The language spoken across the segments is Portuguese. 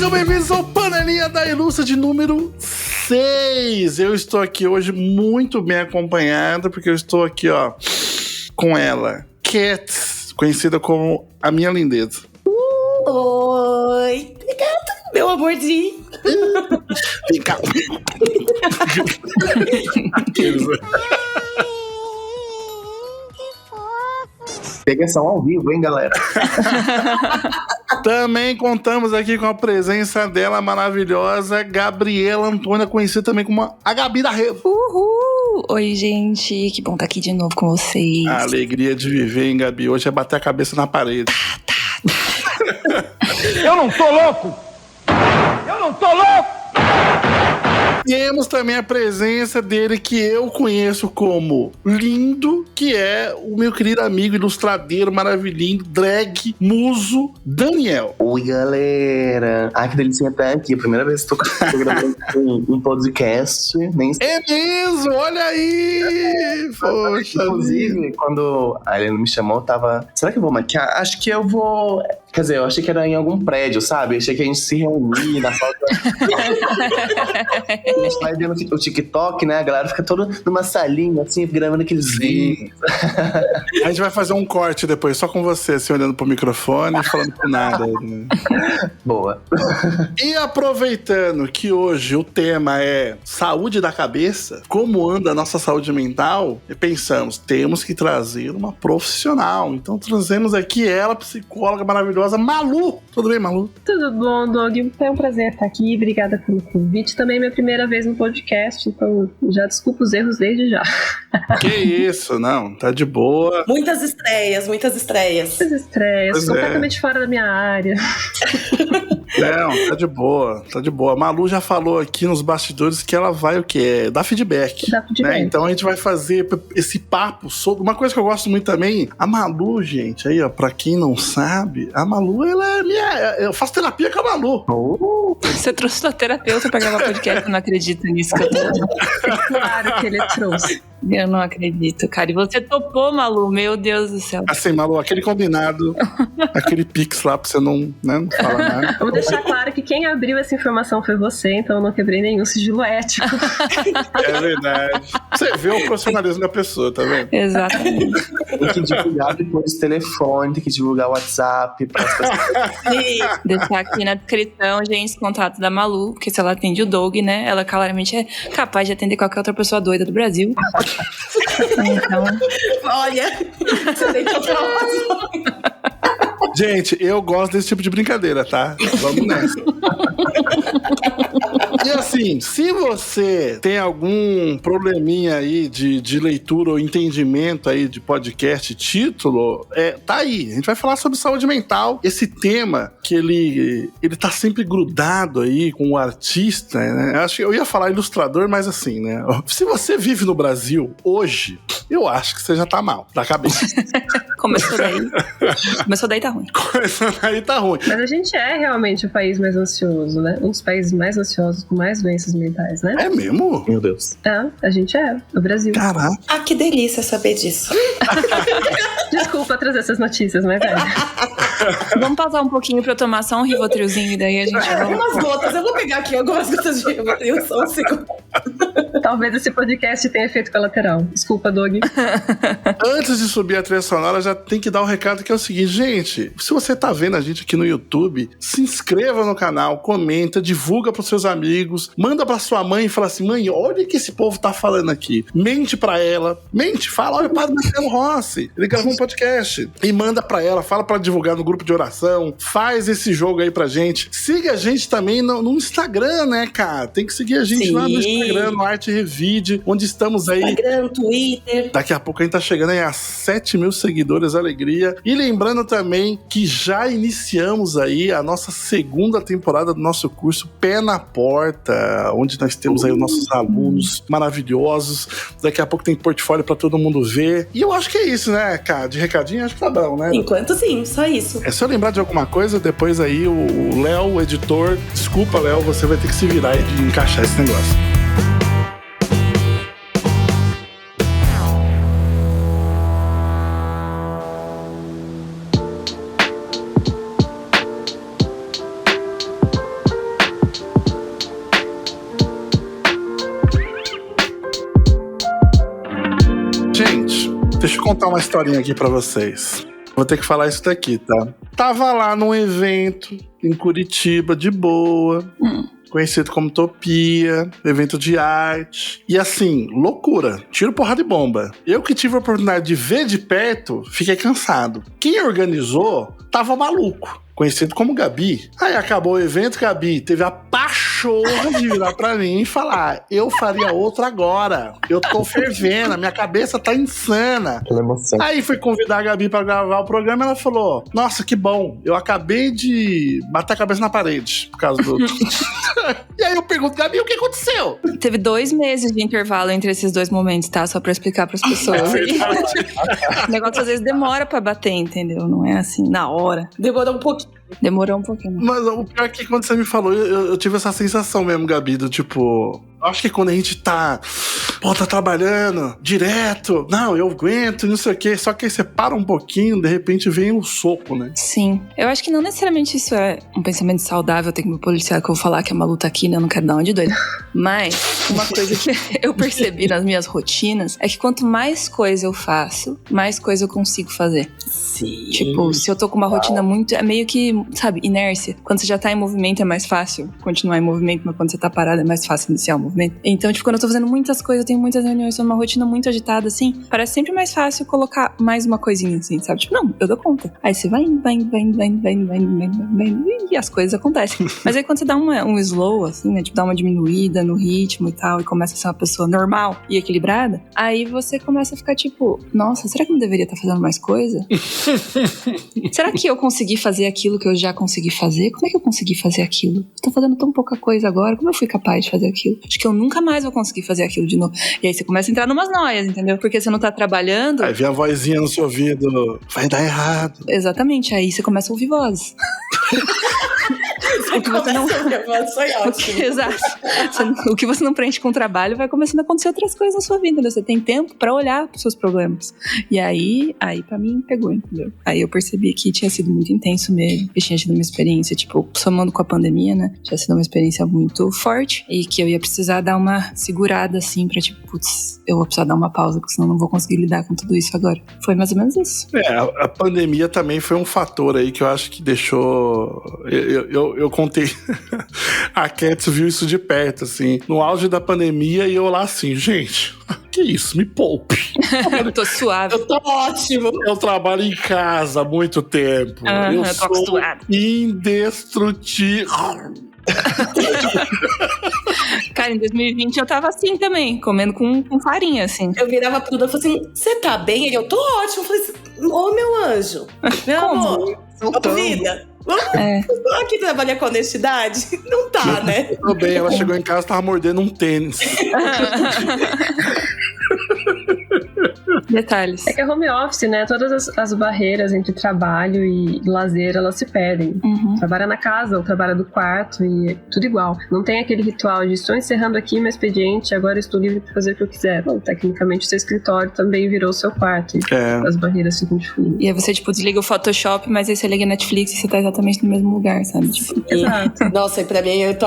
Sejam bem-vindos ao Panelinha da Ilustra de número 6. Eu estou aqui hoje muito bem acompanhado, porque eu estou aqui, ó, com ela, Cat, conhecida como a minha lindeza. Oi, obrigada, meu amorzinho. Vem cá. Pegação ao vivo, hein, galera? Também contamos aqui com a presença dela maravilhosa, Gabriela Antônia, conhecida também como a Gabi da Revo. Uhul! Oi, gente, que bom estar aqui de novo com vocês. A alegria de viver, hein, Gabi? Hoje é bater a cabeça na parede. Eu não tô louco! Eu não tô louco! Temos também a presença dele, que eu conheço como Lindo, que é o meu querido amigo ilustradeiro maravilhoso, drag, muso, Daniel. Oi, galera. Ai, que delícia estar aqui. Primeira vez que tô gravando um podcast. Nem sei. É mesmo, olha aí! Poxa, inclusive, quando a Helena me chamou, eu tava... Será que eu vou maquiar? Acho que eu vou... Quer dizer, eu achei que era em algum prédio, sabe? Achei que a gente se reunia na sala. A gente vai vendo o TikTok, né? A galera fica toda numa salinha, assim, gravando aqueles vídeos. A gente vai fazer um corte depois, só com você, assim, olhando pro microfone e falando por nada. Né? Boa. E aproveitando que hoje o tema é saúde da cabeça, como anda a nossa saúde mental, pensamos, temos que trazer uma profissional. Então trazemos aqui ela, psicóloga maravilhosa, Malu. Tudo bem, Malu? Tudo bom, Doug? É um prazer estar aqui. Obrigada pelo convite. Também é minha primeira vez no podcast, então já desculpa os erros desde já. Que isso, não, tá de boa. Muitas estreias. Muitas estreias, completamente fora da minha área. Não, tá de boa, tá de boa. A Malu já falou aqui nos bastidores que ela vai o quê? Dar feedback. Né? Então a gente vai fazer esse papo sobre... Uma coisa que eu gosto muito também, a Malu, gente, aí ó, pra quem não sabe, a Malu, ela é minha... Eu faço terapia com a Malu. Você trouxe sua terapeuta pra gravar podcast, eu não acredito nisso que eu tô... É claro que ele trouxe. Eu não acredito, cara. E você topou, Malu, meu Deus do céu. Assim, Malu, aquele combinado, aquele pix lá pra você não, né, não falar nada. Vou deixar claro que quem abriu essa informação foi você, então eu não quebrei nenhum sigilo ético. É verdade. Você vê o profissionalismo da pessoa, tá vendo? Exatamente. Tem que divulgar depois o telefone, tem que divulgar o WhatsApp para as pessoas. Deixar aqui na descrição, gente, o contato da Malu, porque se ela atende o Doug, né, ela claramente é capaz de atender qualquer outra pessoa doida do Brasil. Então... Olha, você tem que falar. Gente, eu gosto desse tipo de brincadeira, tá? Vamos nessa. E assim, se você tem algum probleminha aí de leitura ou entendimento aí de podcast, título, tá aí. A gente vai falar sobre saúde mental. Esse tema que ele tá sempre grudado aí com o artista, né? Acho que eu ia falar ilustrador, mas assim, né? Se você vive no Brasil hoje, eu acho que você já tá mal da cabeça. Começou daí tá ruim. Começando aí tá ruim. Mas a gente é realmente o país mais ansioso, né? Um dos países mais ansiosos, com mais doenças mentais, né? É mesmo? Meu Deus. A gente é, o Brasil. Caraca. Ah, que delícia saber disso. Desculpa trazer essas notícias, mas é. Vamos pausar um pouquinho pra eu tomar só um Rivotrilzinho e daí a gente vai. Algumas gotas, eu vou pegar aqui algumas gotas de Rivotril, só um segundo. Talvez esse podcast tenha efeito colateral. Desculpa, Doug. Antes de subir a trilha sonora, já tem que dar um recado que é o seguinte, gente, se você tá vendo a gente aqui no YouTube, se inscreva no canal, comenta, divulga pros seus amigos, manda pra sua mãe e fala assim, mãe, olha o que esse povo tá falando aqui. Mente pra ela, fala, olha o Padre Marcelo Rossi, ele gravou um podcast. E manda pra ela, fala pra divulgar no grupo de oração, faz esse jogo aí pra gente. Siga a gente também no Instagram, né, cara? Tem que seguir a gente lá no Instagram, no Arte Revide, onde estamos aí. Instagram, Twitter. Daqui a pouco a gente tá chegando aí a 7 mil seguidores, alegria. E lembrando também que já iniciamos aí a nossa segunda temporada do nosso curso Pé na Porta, onde nós temos aí os nossos alunos maravilhosos. Daqui a pouco tem portfólio pra todo mundo ver. E eu acho que é isso, né, cara? De recadinho, acho que tá bom, né? Enquanto sim, só isso. Se eu lembrar de alguma coisa, depois aí o Léo, o editor, desculpa, Léo, você vai ter que se virar e encaixar esse negócio. Deixa eu contar uma historinha aqui pra vocês. Vou ter que falar isso daqui, tá? Tava lá num evento em Curitiba, de boa. Conhecido como Utopia, evento de arte. E assim, loucura. Tiro, porrada e bomba. Eu que tive a oportunidade de ver de perto, fiquei cansado. Quem organizou tava maluco. Conhecido como Gabi. Aí acabou o evento, Gabi teve a pachorra de virar pra mim e falar: eu faria outra agora. Eu tô fervendo, a minha cabeça tá insana. Aquela emoção. Aí fui convidar a Gabi pra gravar o programa e ela falou: nossa, que bom, eu acabei de bater a cabeça na parede por causa do... E aí eu pergunto: Gabi, o que aconteceu? Teve 2 meses de intervalo entre esses 2 momentos, tá? Só pra explicar pras pessoas. O negócio às vezes demora pra bater, entendeu? Não é assim, na hora. Demorou um pouquinho. Demorou um pouquinho. Mas o pior é que quando você me falou, eu tive essa sensação mesmo, Gabi, do tipo... Acho que quando a gente tá trabalhando direto, não, eu aguento, não sei o quê, só que aí você para um pouquinho, de repente vem um soco, né? Sim. Eu acho que não necessariamente isso é um pensamento saudável, ter que me policiar, que eu vou falar que a Malu tá aqui, né? Eu não quero dar uma de doida. Mas, uma coisa que eu percebi nas minhas rotinas é que quanto mais coisa eu faço, mais coisa eu consigo fazer. Sim. Tipo, se eu tô com uma rotina muito... É meio que, sabe, inércia. Quando você já tá em movimento é mais fácil continuar em movimento, mas quando você tá parado é mais fácil iniciar o movimento. Então, tipo, quando eu tô fazendo muitas coisas, eu tenho muitas reuniões, tô numa rotina muito agitada, assim, parece sempre mais fácil colocar mais uma coisinha, assim, sabe? Tipo, não, eu dou conta. Aí você vai indo, e as coisas acontecem. Mas aí quando você dá um slow, assim, né? Tipo, dá uma diminuída no ritmo e tal, e começa a ser uma pessoa normal e equilibrada, aí você começa a ficar tipo, nossa, será que eu não deveria estar fazendo mais coisa? Será que eu consegui fazer aquilo que eu já consegui fazer? Como é que eu consegui fazer aquilo? Tô fazendo tão pouca coisa agora, como eu fui capaz de fazer aquilo? Acho que eu nunca mais vou conseguir fazer aquilo de novo. E aí você começa a entrar numas noias, entendeu? Porque você não tá trabalhando. Aí vem a vozinha no seu ouvido: vai dar errado. Exatamente, aí você começa a ouvir vozes. O que você não... Foi ótimo. Exato. O que você não preenche com o trabalho vai começando a acontecer outras coisas na sua vida, entendeu? Você tem tempo pra olhar pros seus problemas. E aí pra mim pegou, entendeu? Aí eu percebi que tinha sido muito intenso mesmo. Eu tinha tido uma experiência, tipo, somando com a pandemia, né? Tinha sido uma experiência muito forte e que eu ia precisar dar uma segurada, assim, pra tipo, putz, eu vou precisar dar uma pausa, porque senão eu não vou conseguir lidar com tudo isso agora. Foi mais ou menos isso. A pandemia também foi um fator aí que eu acho que deixou... Eu contei... A Cats viu isso de perto, assim. No auge da pandemia, e eu lá assim, gente... Que isso, me poupe. Eu tô suave. Eu tô ótimo. Eu trabalho em casa há muito tempo. Eu tô sou acostumada. indestrutível. Cara, em 2020 eu tava assim também, comendo com farinha, assim. Eu virava pro Duda e falei assim: você tá bem? Ele: eu tô ótimo. Eu falei assim: ô, meu anjo, meu Como? amor, ô, vida. Vamos aqui trabalhar com honestidade? Não tá, né? Tudo bem, ela chegou em casa e tava mordendo um tênis. Detalhes. É que é home office, né? Todas as barreiras entre trabalho e lazer, elas se perdem. Uhum. Trabalha na casa ou trabalha do quarto e é tudo igual. Não tem aquele ritual de estou encerrando aqui meu expediente, agora estou livre para fazer o que eu quiser. Bom, tecnicamente, seu escritório também virou seu quarto. E as barreiras ficam definidas. E aí você, tipo, desliga o Photoshop, mas aí você liga a Netflix e você tá exatamente no mesmo lugar, sabe? Tipo, Exato. Nossa, e pra mim, eu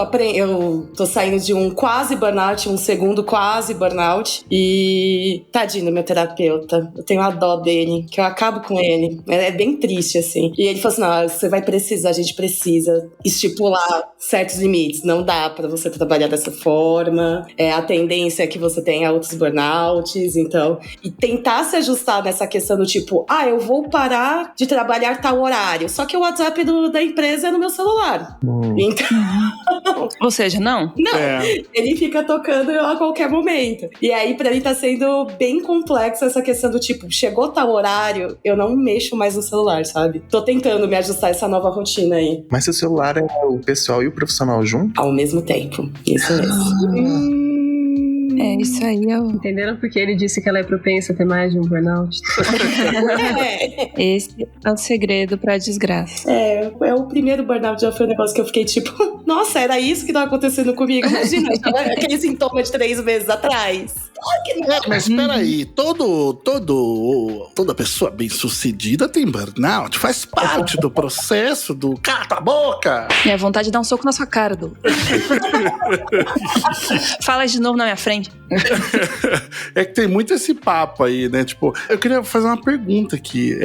tô saindo de um quase burnout, um segundo quase burnout. E tadinho do meu terapeuta. Eu tenho a dó dele, que eu acabo com ele. É bem triste, assim. E ele falou assim: não, você vai precisar, a gente precisa estipular certos limites. Não dá pra você trabalhar dessa forma. A tendência é que você tenha outros burnouts. Então, e tentar se ajustar nessa questão do tipo, eu vou parar de trabalhar tal horário. Só que o WhatsApp da empresa é no meu celular. Então... Ou seja, não? Não, ele fica tocando a qualquer momento. E aí, pra mim, tá sendo bem complexo essa questão do tipo, chegou tal horário, eu não mexo mais no celular, sabe? Tô tentando me ajustar a essa nova rotina aí. Mas seu celular é o pessoal e o profissional junto? Ao mesmo tempo. Isso mesmo. Isso aí é o... Entenderam porque ele disse que ela é propensa a ter mais de um burnout? Esse é o segredo pra desgraça. O primeiro burnout já foi um negócio que eu fiquei tipo, nossa, era isso que tava acontecendo comigo? Imagina, aquele sintoma de 3 meses atrás. Mas peraí, toda pessoa bem-sucedida tem burnout, faz parte do processo do cala a boca. Minha vontade de dar um soco na sua cara, Du. Fala de novo na minha frente. É que tem muito esse papo aí, né? Tipo, eu queria fazer uma pergunta aqui.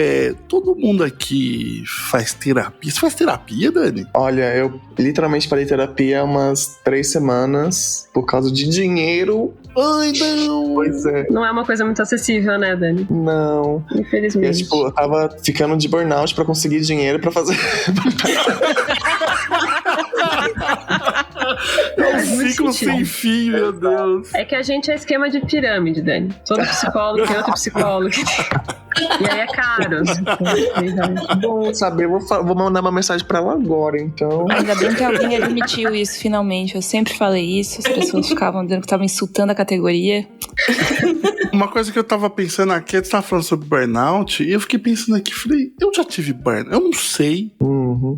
Todo mundo aqui faz terapia? Você faz terapia, Dani? Olha, eu literalmente parei terapia há umas 3 semanas por causa de dinheiro. Ai, não! Pois é. Não é uma coisa muito acessível, né, Dani? Não. Infelizmente. Eu tava ficando de burnout pra conseguir dinheiro pra fazer... É um ciclo sem fim, meu Deus. É que a gente é esquema de pirâmide, Dani. Todo psicólogo tem outro psicólogo. E aí é caro. Bom saber, vou mandar uma mensagem pra ela agora, então. Ainda bem que alguém admitiu isso, finalmente. Eu sempre falei isso, as pessoas ficavam dizendo que estavam insultando a categoria. Uma coisa que eu tava pensando aqui, você tava falando sobre burnout, e eu fiquei pensando aqui, falei, eu já tive burnout? Eu não sei.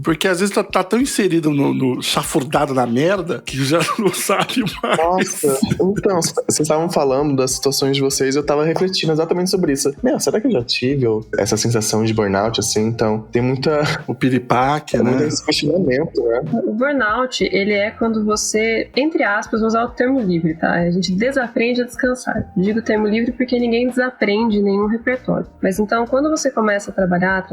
Porque às vezes tá tão inserido no chafurdado na merda, que já não sabe mais. Nossa, então, vocês estavam falando das situações de vocês, eu tava refletindo exatamente sobre isso. Será que eu já tive essa sensação de burnout, assim? Então, tem muita... O piripaque, né? Muito esse questionamento, né? O burnout, ele é quando você, entre aspas, vou usar o termo livre, tá? A gente desaprende a descansar. Digo termo livre porque ninguém desaprende nenhum repertório. Mas então, quando você começa a trabalhar,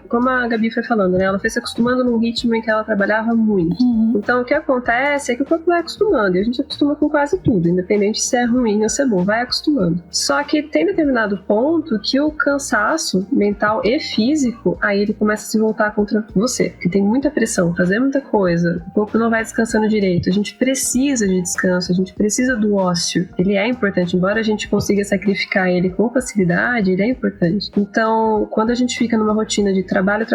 como a Gabi foi falando, né? Ela foi se acostumando num ritmo em que ela trabalhava muito. Então, o que acontece é que o corpo vai acostumando, e a gente acostuma com quase tudo, independente se é ruim ou se é bom, vai acostumando. Só que tem determinado ponto que o cansaço mental e físico, aí ele começa a se voltar contra você, porque tem muita pressão, fazer muita coisa, o corpo não vai descansando direito, a gente precisa de descanso, a gente precisa do ócio, ele é importante, embora a gente consiga sacrificar ele com facilidade, ele é importante. Então, quando a gente fica numa rotina de trabalho,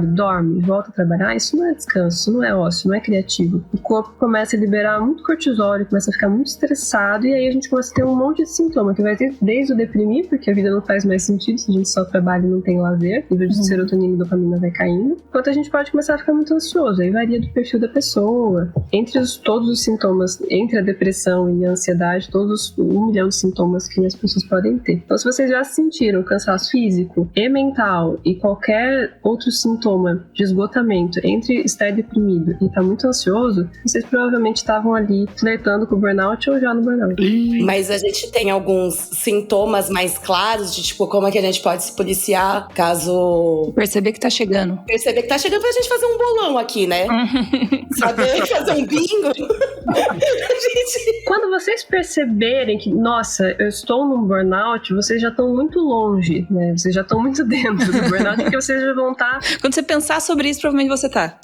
dorme, volta a trabalhar, isso não é descanso, isso não é ócio, não é criativo. O corpo começa a liberar muito cortisol, começa a ficar muito estressado, e aí a gente começa a ter um monte de sintoma, que vai ter desde o deprimir, porque a vida não faz mais sentido se a gente só trabalha e não tem lazer, o nível de serotonina e dopamina vai caindo, enquanto a gente pode começar a ficar muito ansioso, aí varia do perfil da pessoa. Entre todos os sintomas, entre a depressão e a ansiedade, todos 1 milhão de sintomas que as pessoas podem ter. Então, se vocês já sentiram cansaço físico e mental e qualquer outro sintoma de esgotamento entre estar deprimido e estar muito ansioso, vocês provavelmente estavam ali flertando com o burnout ou já no burnout. Mas a gente tem alguns sintomas mais claros de, tipo, como é que a gente pode se policiar caso... Perceber que tá chegando. Perceber que tá chegando pra gente fazer um bolão aqui, né? Saber fazer um bingo. Quando vocês perceberem que, nossa, eu estou num burnout, vocês já estão muito longe, né? Vocês já estão muito dentro do burnout, porque vocês já vão estar... Quando você pensar sobre isso, provavelmente você tá.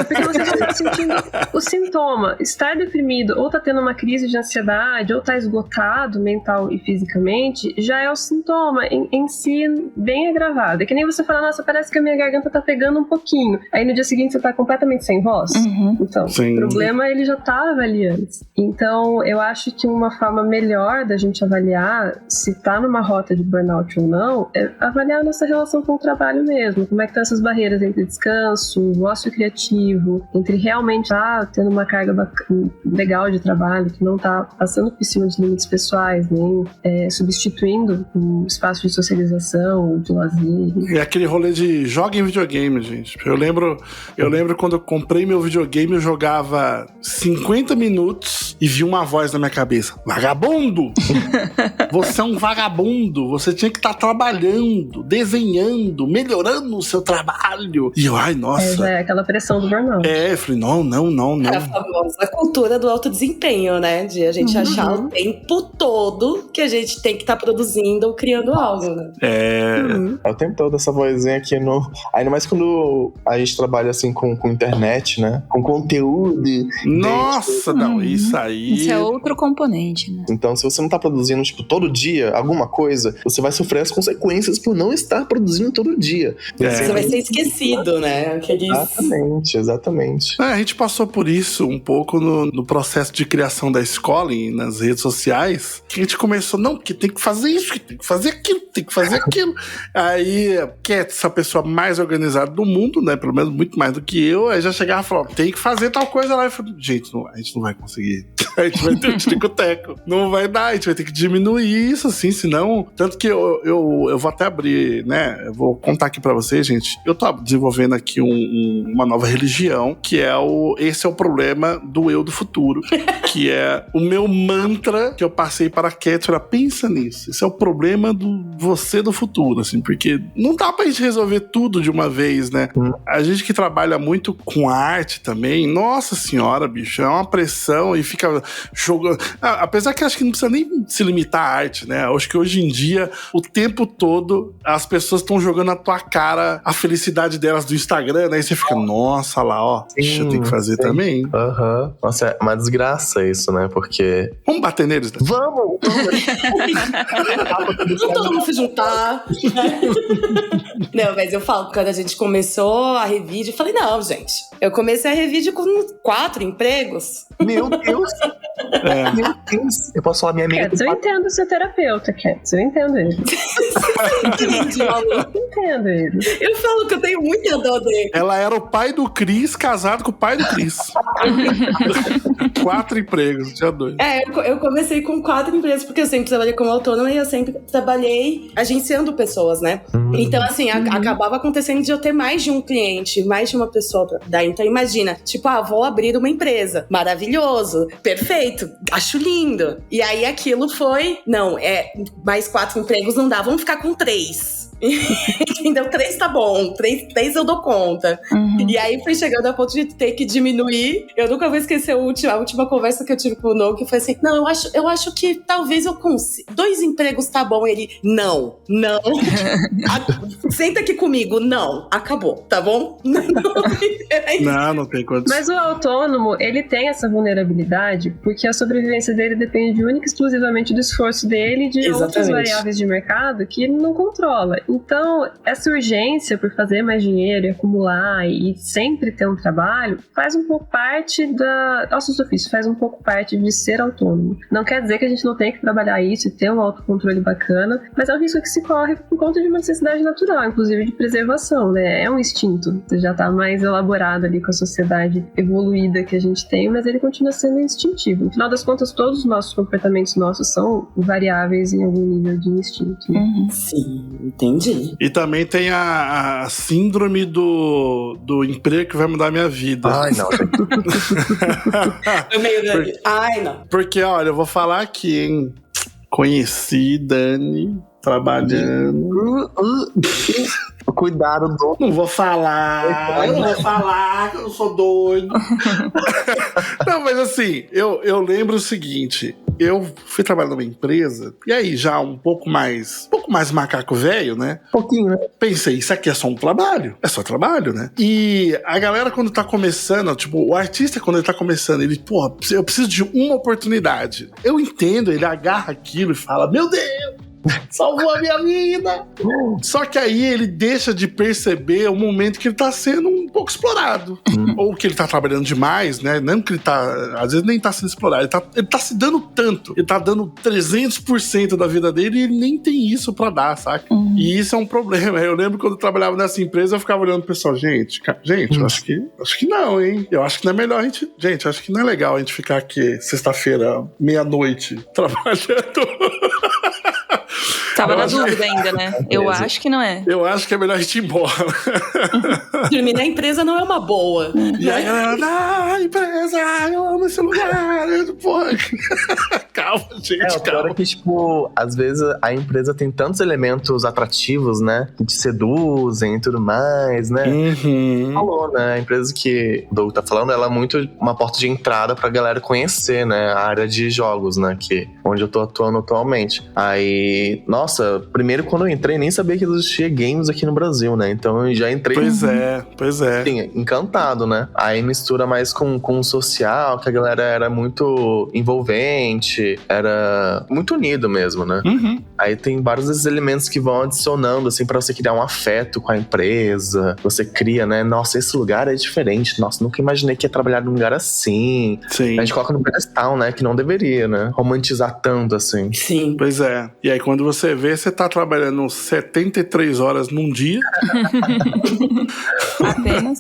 Porque você já está sentindo o sintoma. Estar deprimido, ou tá tendo uma crise de ansiedade, ou tá esgotado mental e fisicamente, já é o sintoma em si bem agravado. É que nem você falar, nossa, parece que a minha garganta tá pegando um pouquinho. Aí no dia seguinte você tá completamente sem voz. Então, sim. O problema ele já tá avaliando. Então, eu acho que uma forma melhor da gente avaliar se tá numa rota de burnout ou não, é avaliar a nossa relação com o trabalho mesmo. Como é que estão essas barreiras entre descanso, ócio criativo, entre realmente tendo uma carga legal de trabalho, que não tá passando por cima dos limites pessoais, nem substituindo um espaço de socialização, de lazer. É aquele rolê de joga em videogame, gente. Eu lembro quando eu comprei meu videogame, eu jogava 50 minutos e vi uma voz na minha cabeça. Vagabundo! Você é um vagabundo. Você tinha que estar trabalhando, desenhando, melhorando o seu trabalho. E eu, ai, nossa. É aquela pressão do burnout. Eu falei, não. É a famosa cultura do alto desempenho, né? De a gente achar o tempo todo que a gente tem que estar produzindo ou criando algo, né? É o tempo todo essa vozinha aqui no... Ainda mais quando a gente trabalha assim com internet, né? Com conteúdo. Nossa, não, isso aí... Isso é outro componente, né? Então, se você não tá produzindo, tipo, todo dia, alguma coisa, você vai sofrer as consequências por não estar produzindo todo dia. Você vai ser esquecido, né? Exatamente. A gente passou por isso um pouco no processo de criação da escola e nas redes sociais, que a gente começou, não, porque tem que fazer isso, que tem que fazer aquilo, tem que fazer aquilo. Aí, que é essa pessoa mais organizada do mundo, né, pelo menos muito mais do que eu, aí já chegava e falava, tem que fazer tal coisa lá. Eu falei, gente, a gente não vai conseguir A gente vai ter um tico-teco. Não vai dar, a gente vai ter que diminuir isso, assim, senão... Tanto que eu vou até abrir, né? Eu vou contar aqui pra vocês, gente. Eu tô desenvolvendo aqui uma nova religião, que é esse é o problema do eu do futuro. Que é o meu mantra que eu passei para a Kétura. Pensa nisso. Esse é o problema do você do futuro, assim, porque não dá pra gente resolver tudo de uma vez, né? A gente que trabalha muito com arte também, nossa senhora, bicho, é uma pressão e fica jogando. Apesar que acho que não precisa nem se limitar à arte, né? Acho que hoje em dia, o tempo todo, as pessoas estão jogando na tua cara a felicidade delas do Instagram, né? E você fica, nossa, lá, ó, deixa eu ter que fazer também. Nossa, é uma desgraça isso, né? Porque... Vamos bater neles, né? Vamos! Não todo mundo se juntar. Não, mas eu falo, quando a gente começou a Revide, eu falei, não, gente. Eu comecei a Revide com 4 empregos. Meu Deus! Meu Deus! Eu posso falar minha amiga... Eu entendo ser terapeuta, Cats. Eu entendo ele. Entendi, Malu. Eu entendo ele. Eu falo que eu tenho muita dó dele. Ela era o pai do Cris, casado com o pai do Cris. 4 empregos, tinha 2. Eu comecei com 4 empresas, porque eu sempre trabalhei como autônoma e eu sempre trabalhei agenciando pessoas, né? Então, assim, acabava acontecendo de eu ter mais de um cliente, mais de uma pessoa pra dar. Então, imagina, tipo, vou abrir uma empresa. Maravilhoso, perfeito, acho lindo. E aí aquilo foi, não, mais 4 empregos não dá, vamos ficar com 3. Entendeu? 3 tá bom, 3 eu dou conta. E aí foi chegando a ponto de ter que diminuir. Eu nunca vou esquecer a última conversa que eu tive com o No, que foi assim, não, eu acho que talvez eu consiga. 2 empregos tá bom. Ele, não. Senta aqui comigo, não. Acabou, tá bom? Não tem condição. Mas o autônomo, ele tem essa vulnerabilidade porque a sobrevivência dele depende única e exclusivamente do esforço dele e de outras variáveis de mercado que ele não controla. Então, essa urgência por fazer mais dinheiro e acumular e sempre ter um trabalho faz um pouco parte nossos ofícios, faz um pouco parte de ser autônomo. Não quer dizer que a gente não tenha que trabalhar isso e ter um autocontrole bacana, mas é um risco que se corre por conta de uma necessidade natural, inclusive de preservação, né? É um instinto, já tá mais elaborado ali com a sociedade evoluída que a gente tem, mas ele continua sendo instintivo. No final das contas, todos os nossos comportamentos nossos são variáveis em algum nível de instinto. Né? Sim, entendi. E também tem a síndrome do emprego que vai mudar a minha vida. Ai, não. Ai, não. Porque, olha, eu vou falar aqui, hein? Conheci Dani trabalhando. Cuidado do... Não vou falar, que eu sou doido. Não, mas assim, eu lembro o seguinte, eu fui trabalhar numa empresa, e aí já um pouco mais macaco velho, né? Pouquinho, né? Pensei, isso aqui é só um trabalho, né? E a galera quando tá começando, tipo, o artista quando ele tá começando, ele, porra, eu preciso de uma oportunidade. Eu entendo, ele agarra aquilo e fala, meu Deus! Salvou a minha vida! Só que aí ele deixa de perceber o momento que ele tá sendo um pouco explorado. Ou que ele tá trabalhando demais, né? Não que ele tá... Às vezes nem tá sendo explorado. Ele tá se dando tanto. Ele tá dando 300% da vida dele e ele nem tem isso pra dar, saca? E isso é um problema. Eu lembro quando eu trabalhava nessa empresa, eu ficava olhando pro pessoal. Gente, eu acho que não, hein? Eu acho que não é melhor a gente... Gente, acho que não é legal a gente ficar aqui sexta-feira, meia-noite, trabalhando... Tava na dúvida ainda, né? Eu acho que não é. Eu acho que é melhor a gente ir embora. Dormir na empresa não é uma boa. E aí a galera, empresa, eu amo esse lugar. Porra. Calma, gente, o pior é que, tipo, às vezes a empresa tem tantos elementos atrativos, né? Que te seduzem e tudo mais, né? Falou, né? A empresa que o Doug tá falando, ela é muito uma porta de entrada pra galera conhecer, né? A área de jogos, né? Onde eu tô atuando atualmente. Aí, nossa, primeiro quando eu entrei, nem sabia que existia games aqui no Brasil, né? Então eu já entrei... Pois é. Sim, encantado, né? Aí mistura mais com o social, que a galera era muito envolvente, era muito unido mesmo, né? Aí tem vários desses elementos que vão adicionando, assim, pra você criar um afeto com a empresa. Você cria, né? Nossa, esse lugar é diferente. Nossa, nunca imaginei que ia trabalhar num lugar assim. Sim. A gente coloca no pedestal, né? Que não deveria, né? Romantizar tanto, assim. Sim. Pois é. E aí quando você vê, você tá trabalhando 73 horas num dia. Apenas.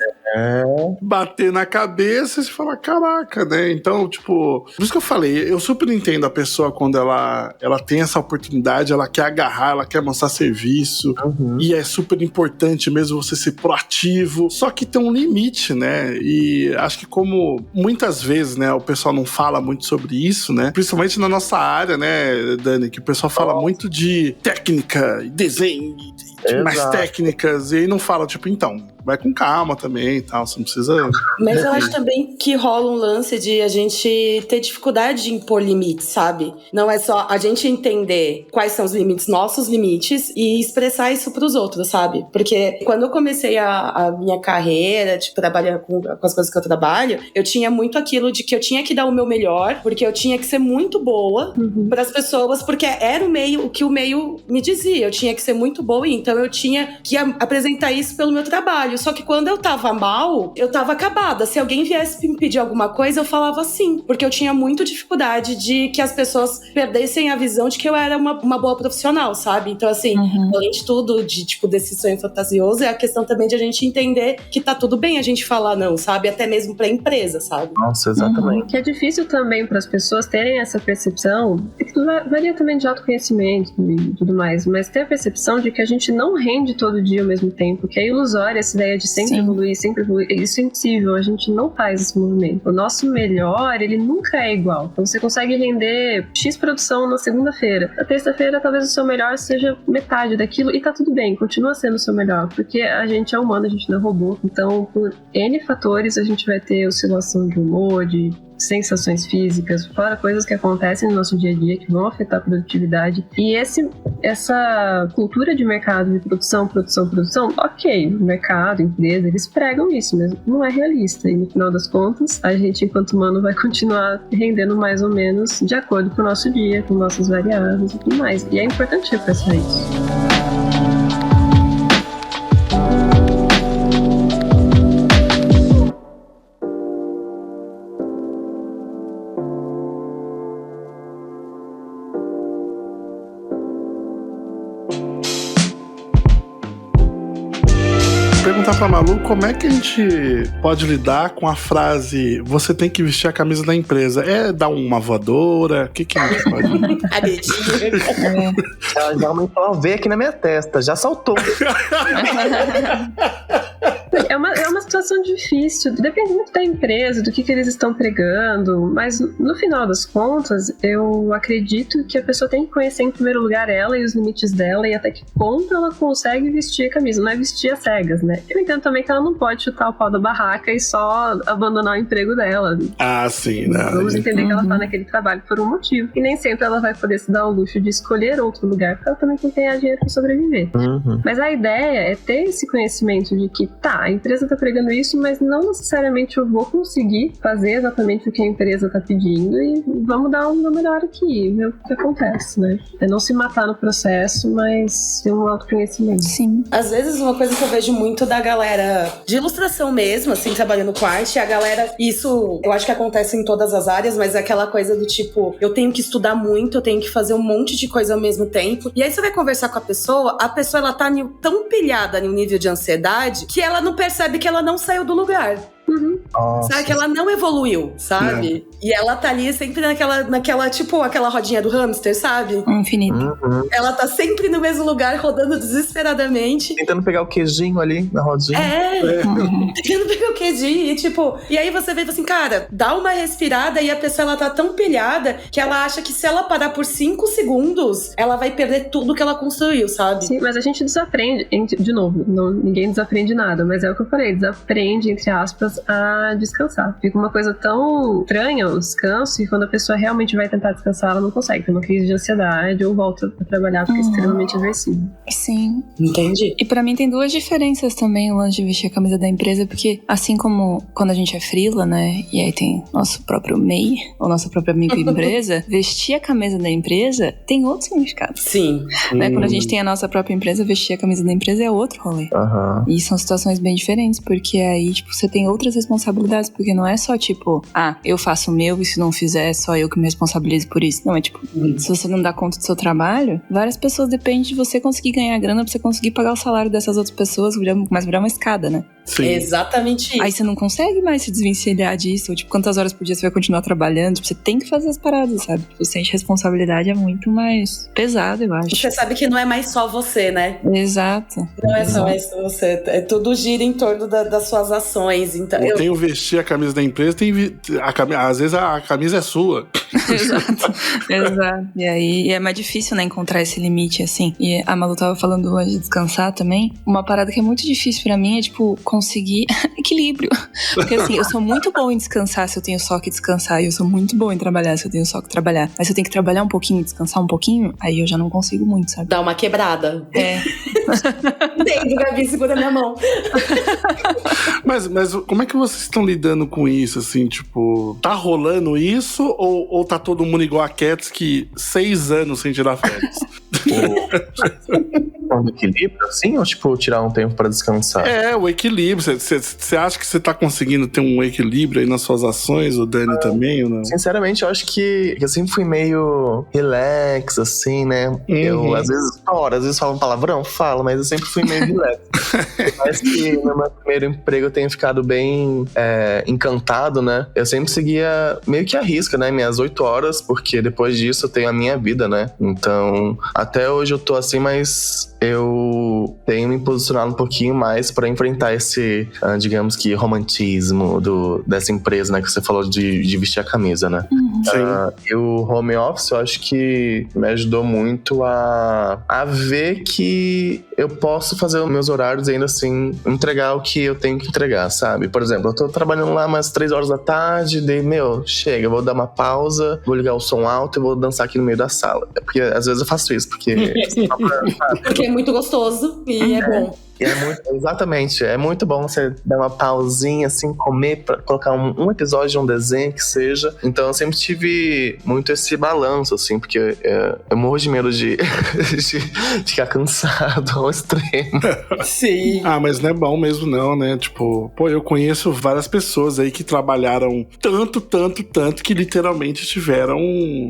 bater na cabeça e você fala, caraca, né? Então, tipo, por isso que eu falei, eu super entendo a pessoa quando ela tem essa oportunidade, ela quer agarrar, ela quer mostrar serviço, e é super importante mesmo você ser proativo, só que tem um limite, né? E acho que como muitas vezes, né, o pessoal não fala muito sobre isso, né? Principalmente na nossa área, né, Dani, que o pessoal fala muito de técnica, desenho, mais técnicas, e aí não fala, tipo, então, vai com calma também e tal, você não precisa... Mas eu acho também que rola um lance de a gente ter dificuldade de impor limites, sabe? Não é só a gente entender quais são os limites, nossos limites, e expressar isso pros outros, sabe? Porque quando eu comecei a minha carreira, tipo, trabalhar com as coisas que eu trabalho, eu tinha muito aquilo de que eu tinha que dar o meu melhor, porque eu tinha que ser muito boa pras pessoas, porque era o que o meio me dizia, eu tinha que ser muito boa, então eu tinha que apresentar isso pelo meu trabalho. Só que quando eu tava mal, eu tava acabada. Se alguém viesse me pedir alguma coisa, eu falava sim. Porque eu tinha muita dificuldade de que as pessoas perdessem a visão de que eu era uma boa profissional, sabe? Então, assim, além de tudo, desse sonho fantasioso, é a questão também de a gente entender que tá tudo bem a gente falar não, sabe? Até mesmo pra empresa, sabe? Nossa, exatamente. Que é difícil também para as pessoas terem essa percepção, que varia também de autoconhecimento e tudo mais, mas ter a percepção de que a gente não rende todo dia ao mesmo tempo, que é ilusória essa ideia de sempre evoluir, isso é impossível, a gente não faz esse movimento. O nosso melhor, ele nunca é igual. Então você consegue render X produção na segunda-feira. Na terça-feira, talvez o seu melhor seja metade daquilo e tá tudo bem, continua sendo o seu melhor, porque a gente é humano, a gente não é robô. Então, por N fatores, a gente vai ter oscilação de humor, de sensações físicas, fora coisas que acontecem no nosso dia a dia que vão afetar a produtividade. E essa cultura de mercado de produção, ok, o mercado, a empresa, eles pregam isso, mas não é realista. E no final das contas, a gente, enquanto humano, vai continuar rendendo mais ou menos de acordo com o nosso dia, com nossas variáveis e tudo mais. E é importante reforçar isso. Perguntar pra Malu como é que a gente pode lidar com a frase você tem que vestir a camisa da empresa. É dar uma voadora? O que a gente pode... Ela já aumentou a veia aqui na minha testa, já saltou. É uma situação difícil, depende muito da empresa, do que eles estão pregando, mas no final das contas, eu acredito que a pessoa tem que conhecer em primeiro lugar ela e os limites dela e até que ponto ela consegue vestir a camisa, não é vestir às cegas, né? Eu entendo também que ela não pode chutar o pau da barraca e só abandonar o emprego dela. Ah, sim, né? Vamos entender que ela tá naquele trabalho por um motivo. E nem sempre ela vai poder se dar o luxo de escolher outro lugar, porque ela também tem que ganhar dinheiro pra sobreviver. Mas a ideia é ter esse conhecimento de que, tá, a empresa tá pregando isso, mas não necessariamente eu vou conseguir fazer exatamente o que a empresa tá pedindo e vamos dar uma melhor aqui, ver o que acontece, né? É não se matar no processo, mas ter um autoconhecimento. Sim. Às vezes uma coisa que eu vejo muito da galera de ilustração mesmo, assim, trabalhando com arte, a galera, isso eu acho que acontece em todas as áreas, mas é aquela coisa do tipo, eu tenho que estudar muito, eu tenho que fazer um monte de coisa ao mesmo tempo, e aí você vai conversar com a pessoa ela tá tão pilhada em um nível de ansiedade que ela não percebe que ela não saiu do lugar. Sabe, que ela não evoluiu, sabe? E ela tá ali sempre naquela tipo, aquela rodinha do hamster, sabe? Infinito. Ela tá sempre no mesmo lugar, rodando desesperadamente. Tentando pegar o queijinho ali na rodinha. Tentando pegar o queijinho. E tipo, e aí você vê assim, cara, dá uma respirada e a pessoa, ela tá tão pilhada que ela acha que se ela parar por 5 segundos, ela vai perder tudo que ela construiu, sabe? Sim, mas a gente desaprende, de novo, ninguém desaprende nada, mas é o que eu falei, desaprende, entre aspas, a descansar. Fica uma coisa tão estranha o descanso, e quando a pessoa realmente vai tentar descansar, ela não consegue. Tem uma crise de ansiedade ou volta a trabalhar porque é extremamente aversivo. Sim. Entendi. E pra mim tem duas diferenças também o lance de vestir a camisa da empresa, porque assim como quando a gente é freela, né, e aí tem nosso próprio MEI, ou nossa própria microempresa, vestir a camisa da empresa tem outro significado. Sim. Né? Quando a gente tem a nossa própria empresa, vestir a camisa da empresa é outro rolê. E são situações bem diferentes, porque aí, tipo, você tem outras responsabilidades, porque não é só, tipo, eu faço o meu e se não fizer, é só eu que me responsabilizo por isso. Não, é tipo, se você não dá conta do seu trabalho, várias pessoas dependem de você conseguir ganhar grana pra você conseguir pagar o salário dessas outras pessoas, mas virar uma escada, né? Sim. Exatamente isso. Aí você não consegue mais se desvencilhar disso. Ou, tipo, quantas horas por dia você vai continuar trabalhando? Tipo, você tem que fazer as paradas, sabe? Você sente responsabilidade é muito mais pesado, eu acho. Você sabe que não é mais só você, né? Exato. Não é só mais você. Tudo gira em torno das suas ações. Então, eu tenho vestir a camisa da empresa, às vezes a camisa é sua. Exato. E aí é mais difícil, né, encontrar esse limite, assim. E a Malu tava falando antes de descansar também. Uma parada que é muito difícil pra mim é, tipo, conseguir equilíbrio. Porque, assim, eu sou muito boa em descansar se eu tenho só que descansar. E eu sou muito boa em trabalhar se eu tenho só que trabalhar. Mas se eu tenho que trabalhar um pouquinho e descansar um pouquinho, aí eu já não consigo muito, sabe? Dá uma quebrada. É. Entendo, Gabi, segura minha mão. Mas como é que vocês estão lidando com isso, assim, tipo, tá rolando isso ou tá todo mundo igual a Cats que 6 anos sem tirar férias? Um equilíbrio, assim? Ou, tipo, tirar um tempo pra descansar? O equilíbrio. Você acha que você tá conseguindo ter um equilíbrio aí nas suas ações, o Dani também, ou não? Sinceramente, eu acho que eu sempre fui meio relax, assim, né? Eu, às vezes falo um palavrão? Falo, mas eu sempre fui meio relax. Mas que no meu primeiro emprego eu tenho ficado bem encantado, né? Eu sempre seguia meio que a risca, né? Minhas 8 horas, porque depois disso eu tenho a minha vida, né? Então, até hoje eu tô assim, mas eu tenho me posicionado um pouquinho mais pra enfrentar esse, digamos que, romantismo dessa empresa, né? Que você falou de vestir a camisa, né? E o home office, eu acho que me ajudou muito a ver que eu posso fazer os meus horários e ainda assim entregar o que eu tenho que entregar, sabe? Por exemplo, eu tô trabalhando lá umas 3 horas da tarde, daí, chega, eu vou dar uma pausa, vou ligar o som alto e vou dançar aqui no meio da sala. Porque às vezes eu faço isso, porque... Porque é muito gostoso e é bom. Exatamente, é muito bom você dar uma pausinha, assim, comer, pra colocar um episódio de um desenho que seja. Então eu sempre tive muito esse balanço, assim, porque eu morro de medo de ficar cansado ao extremo. Sim. Mas não é bom mesmo não, né? Tipo, eu conheço várias pessoas aí que trabalharam tanto que literalmente tiveram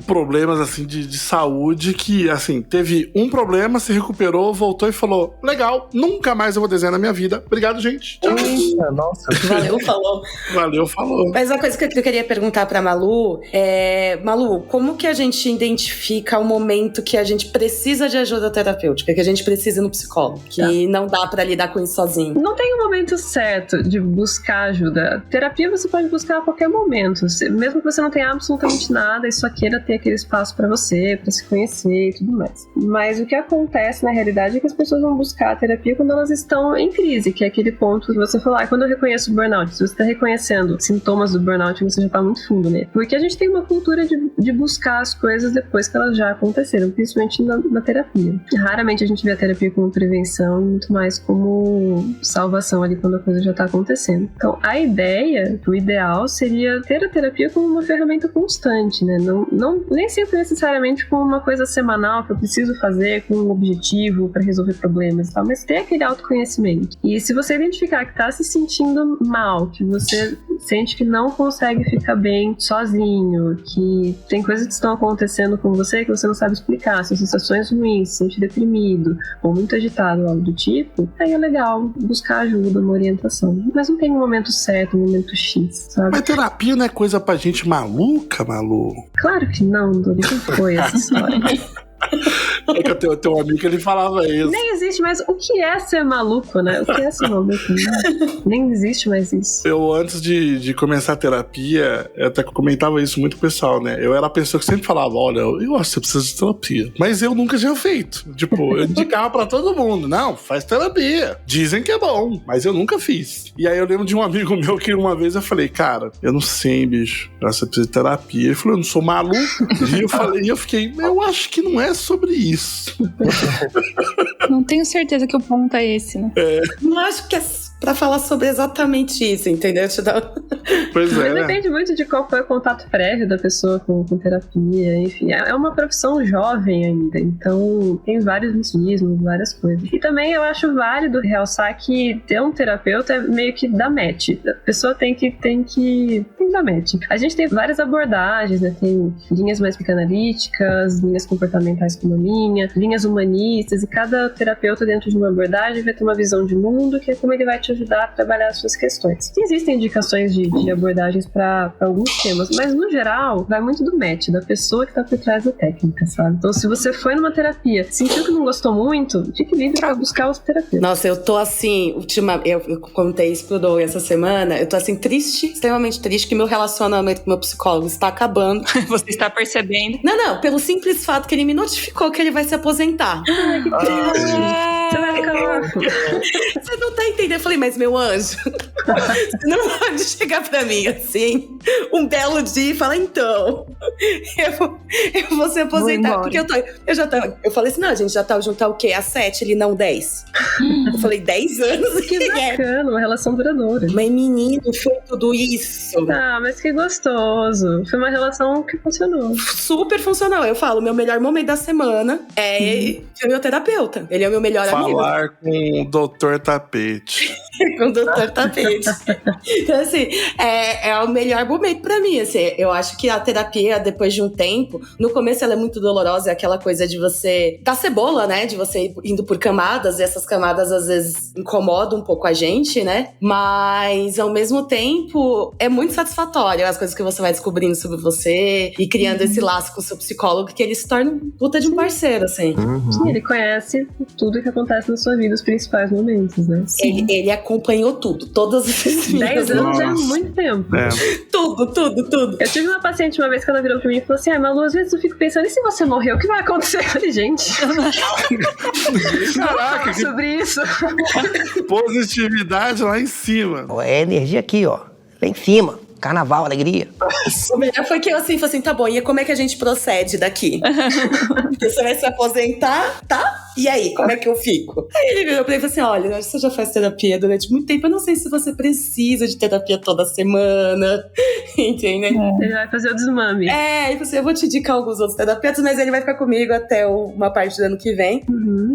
problemas, assim, de saúde que, assim, teve um problema, se recuperou, voltou e falou, legal, nunca mais eu vou desenhar na minha vida. Obrigado, gente. Tchau. Nossa. Valeu, falou. Mas uma coisa que eu queria perguntar pra Malu é... Malu, como que a gente identifica o momento que a gente precisa de ajuda terapêutica, que a gente precisa ir no psicólogo, que não dá pra lidar com isso sozinho? Não tem um momento certo de buscar ajuda. Terapia você pode buscar a qualquer momento. Mesmo que você não tenha absolutamente nada e só queira ter aquele espaço pra você, pra se conhecer e tudo mais. Mas o que acontece na realidade é que as pessoas vão buscar a terapia quando elas estão em crise, que é aquele ponto que você falou, quando eu reconheço o burnout, se você está reconhecendo sintomas do burnout, você já está muito fundo, né? Porque a gente tem uma cultura de buscar as coisas depois que elas já aconteceram, principalmente na terapia. Raramente a gente vê a terapia como prevenção, muito mais como salvação ali quando a coisa já está acontecendo. Então, a ideia, o ideal seria ter a terapia como uma ferramenta constante, né? Nem sempre necessariamente como uma coisa semanal que eu preciso fazer com um objetivo para resolver problemas e tal, mas ter aquele autoconhecimento. E se você identificar que tá se sentindo mal, que você sente que não consegue ficar bem sozinho, que tem coisas que estão acontecendo com você que você não sabe explicar, são sensações ruins, se sente deprimido ou muito agitado, algo do tipo, aí é legal buscar ajuda, uma orientação. Mas não tem um momento certo, um momento X, sabe? Mas terapia não é coisa pra gente maluca, Malu? Claro que não, Dori, não foi essa história. É que eu tenho um amigo que ele falava isso. Nem existe mais. O que é ser maluco, né? O que é ser maluco? Nem existe mais isso. Eu, antes de começar a terapia, eu até comentava isso muito com o pessoal, né? Eu era a pessoa que sempre falava, olha, eu acho que você precisa de terapia. Mas eu nunca tinha feito. Tipo, eu indicava pra todo mundo. Não, faz terapia. Dizem que é bom, mas eu nunca fiz. E aí eu lembro de um amigo meu que uma vez eu falei, cara, eu não sei, bicho. Você precisa de terapia. Ele falou, eu não sou maluco. E eu fiquei, eu acho que não é sobre isso. Não tenho certeza que o ponto é esse, né? Não acho que é pra falar sobre exatamente isso, entendeu? Pois Mas depende muito de qual foi o contato prévio da pessoa com terapia, enfim. É uma profissão jovem ainda, então tem vários misticismos, várias coisas. E também eu acho válido realçar que ter um terapeuta é meio que dar match. A pessoa tem que dar match. A gente tem várias abordagens, né? Tem linhas mais psicanalíticas, linhas comportamentais como a minha, linhas humanistas, e cada terapeuta dentro de uma abordagem vai ter uma visão de mundo que é como ele vai te te ajudar a trabalhar as suas questões. Existem indicações de abordagens para alguns temas, mas no geral, vai muito do match, da pessoa que tá por trás da técnica, sabe? Então, se você foi numa terapia, sentiu que não gostou muito, fique livre pra buscar outra terapia. Nossa, eu tô assim, eu contei isso pro Doug essa semana, eu tô assim, triste, extremamente triste, que meu relacionamento com meu psicólogo está acabando. Você está percebendo? Não, pelo simples fato que ele me notificou que ele vai se aposentar. Ai, que você vai ficar órfão. Você não tá entendendo? Eu falei, mas meu anjo, você não pode chegar pra mim assim, um belo dia e falar, então, eu vou se aposentar, porque eu falei assim, não, a gente já tá junto há o quê? Há 7, ele não 10. Eu falei, 10 anos? Que bacana, uma relação duradoura. Mas menino, foi tudo isso. Ah, mas que gostoso. Foi uma relação que funcionou. Super funcional. Eu falo, meu melhor momento da semana é o meu terapeuta. Ele é o meu melhor amigo. Falar com o Dr. Tapete. Com o Dr. Tapete. Então, assim, é o melhor momento pra mim. Assim, eu acho que a terapia, depois de um tempo, no começo ela é muito dolorosa, é aquela coisa de você dar cebola, né? De você indo por camadas, e essas camadas às vezes incomodam um pouco a gente, né? Mas, ao mesmo tempo, é muito satisfatório as coisas que você vai descobrindo sobre você e criando esse laço com o seu psicólogo, que ele se torna um puta de um parceiro, assim. Sim, ele conhece tudo que acontece na sua vida, os principais momentos, né? Ele acompanhou tudo, todas as 10 anos é muito tempo. É. Tudo. Eu tive uma paciente uma vez que ela virou pra mim e falou assim, Malu, às vezes eu fico pensando, e se você morrer, o que vai acontecer? Eu falei, gente, Caraca, sobre isso. Positividade lá em cima. É energia aqui, ó. Lá em cima. Carnaval, alegria. O melhor foi que eu assim, falei assim, tá bom, e como é que a gente procede daqui? Você vai se aposentar, tá? E aí, como é que eu fico? Aí ele virou pra mim e falou assim, olha, você já faz terapia durante muito tempo, eu não sei se você precisa de terapia toda semana, entende? Ele vai fazer o desmame. Ele falou assim, eu vou te indicar alguns outros terapeutas, mas ele vai ficar comigo até uma parte do ano que vem,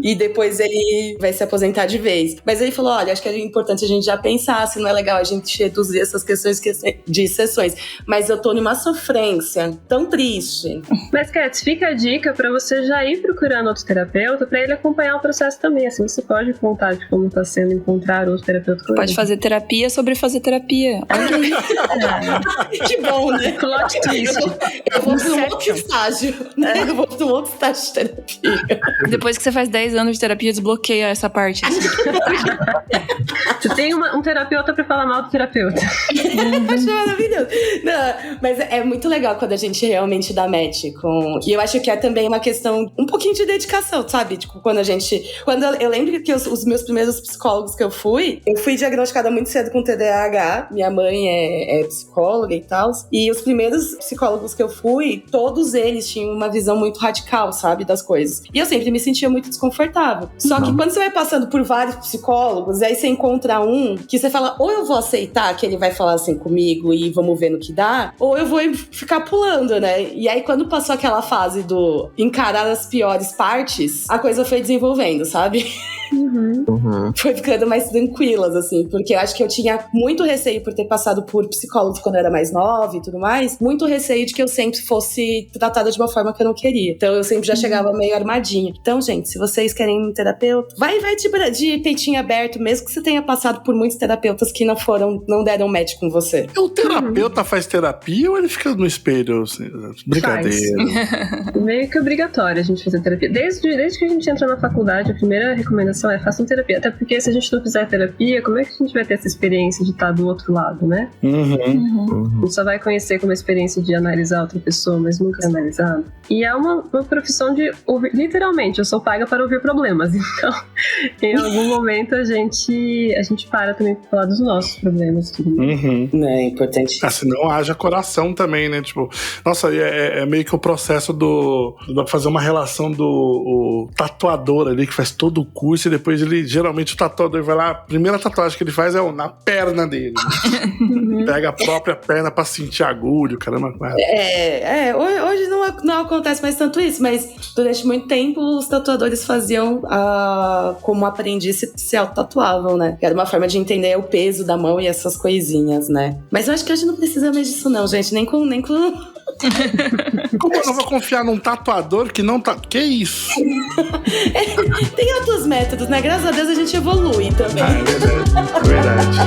e depois ele vai se aposentar de vez. Mas ele falou, olha, acho que é importante a gente já pensar se não é legal a gente reduzir essas questões de sessões, mas eu tô numa sofrência tão triste. Mas, Cats, fica a dica pra você já ir procurando outro terapeuta, pra ele acompanhar o processo também, assim, você pode contar de como tá sendo encontrar outro terapeuta. Pode fazer terapia sobre fazer terapia. Olha aí. Que bom, né? Plot twist. Eu vou pra um outro estágio, né? Eu vou pra um outro estágio de terapia. Depois que você faz 10 anos de terapia, desbloqueia essa parte. Assim. Você tem um terapeuta pra falar mal do terapeuta. Acho maravilhoso. Não, mas é muito legal quando a gente realmente dá match com... E eu acho que é também uma questão, um pouquinho de dedicação, sabe? Tipo, quando eu lembro que os meus primeiros psicólogos que eu fui diagnosticada muito cedo com TDAH. Minha mãe é psicóloga e tal. E os primeiros psicólogos que eu fui, todos eles tinham uma visão muito radical, sabe? Das coisas. E eu sempre me sentia muito desconfortável. Só que quando você vai passando por vários psicólogos, aí você encontra um que você fala, ou eu vou aceitar que ele vai falar assim comigo e vamos ver no que dá, ou eu vou ficar pulando, né? E aí quando passou aquela fase do encarar as piores partes, a coisa foi desenvolvendo, sabe? Foi ficando mais tranquilas, assim, porque eu acho que eu tinha muito receio por ter passado por psicólogos quando eu era mais nova e tudo mais, muito receio de que eu sempre fosse tratada de uma forma que eu não queria. Então eu sempre já chegava meio armadinha. Então, gente, se vocês querem um terapeuta, vai de peitinho aberto, mesmo que você tenha passado por muitos terapeutas que não deram match com você. O terapeuta faz terapia ou ele fica no espelho? Assim, brincadeira. Meio que obrigatório a gente fazer terapia. Desde que a gente entra na faculdade, a primeira recomendação é façam terapia. Até porque se a gente não fizer terapia, como é que a gente vai ter essa experiência de estar do outro lado, né? A gente só vai conhecer como a experiência de analisar outra pessoa, mas nunca é analisado. E é uma profissão de ouvir, literalmente, eu sou paga para ouvir problemas. Então, em algum momento a gente para também para falar dos nossos problemas. Tudo. É importante. Senão haja coração também, né? Tipo, nossa, é meio que o processo do fazer uma relação do tatuador ali, que faz todo o curso e depois geralmente o tatuador vai lá, a primeira tatuagem que ele faz é na perna dele. Pega a própria perna pra sentir agulho, caramba. Hoje não acontece mais tanto isso, mas durante muito tempo os tatuadores faziam como aprendiz se auto-tatuavam, né? Era uma forma de entender o peso da mão e essas coisinhas, né? Mas eu acho que hoje não precisa mais disso não, gente, nem com Como eu não vou confiar num tatuador que não tá... Que isso? Tem outros métodos, né? Graças a Deus a gente evolui também. É verdade, verdade.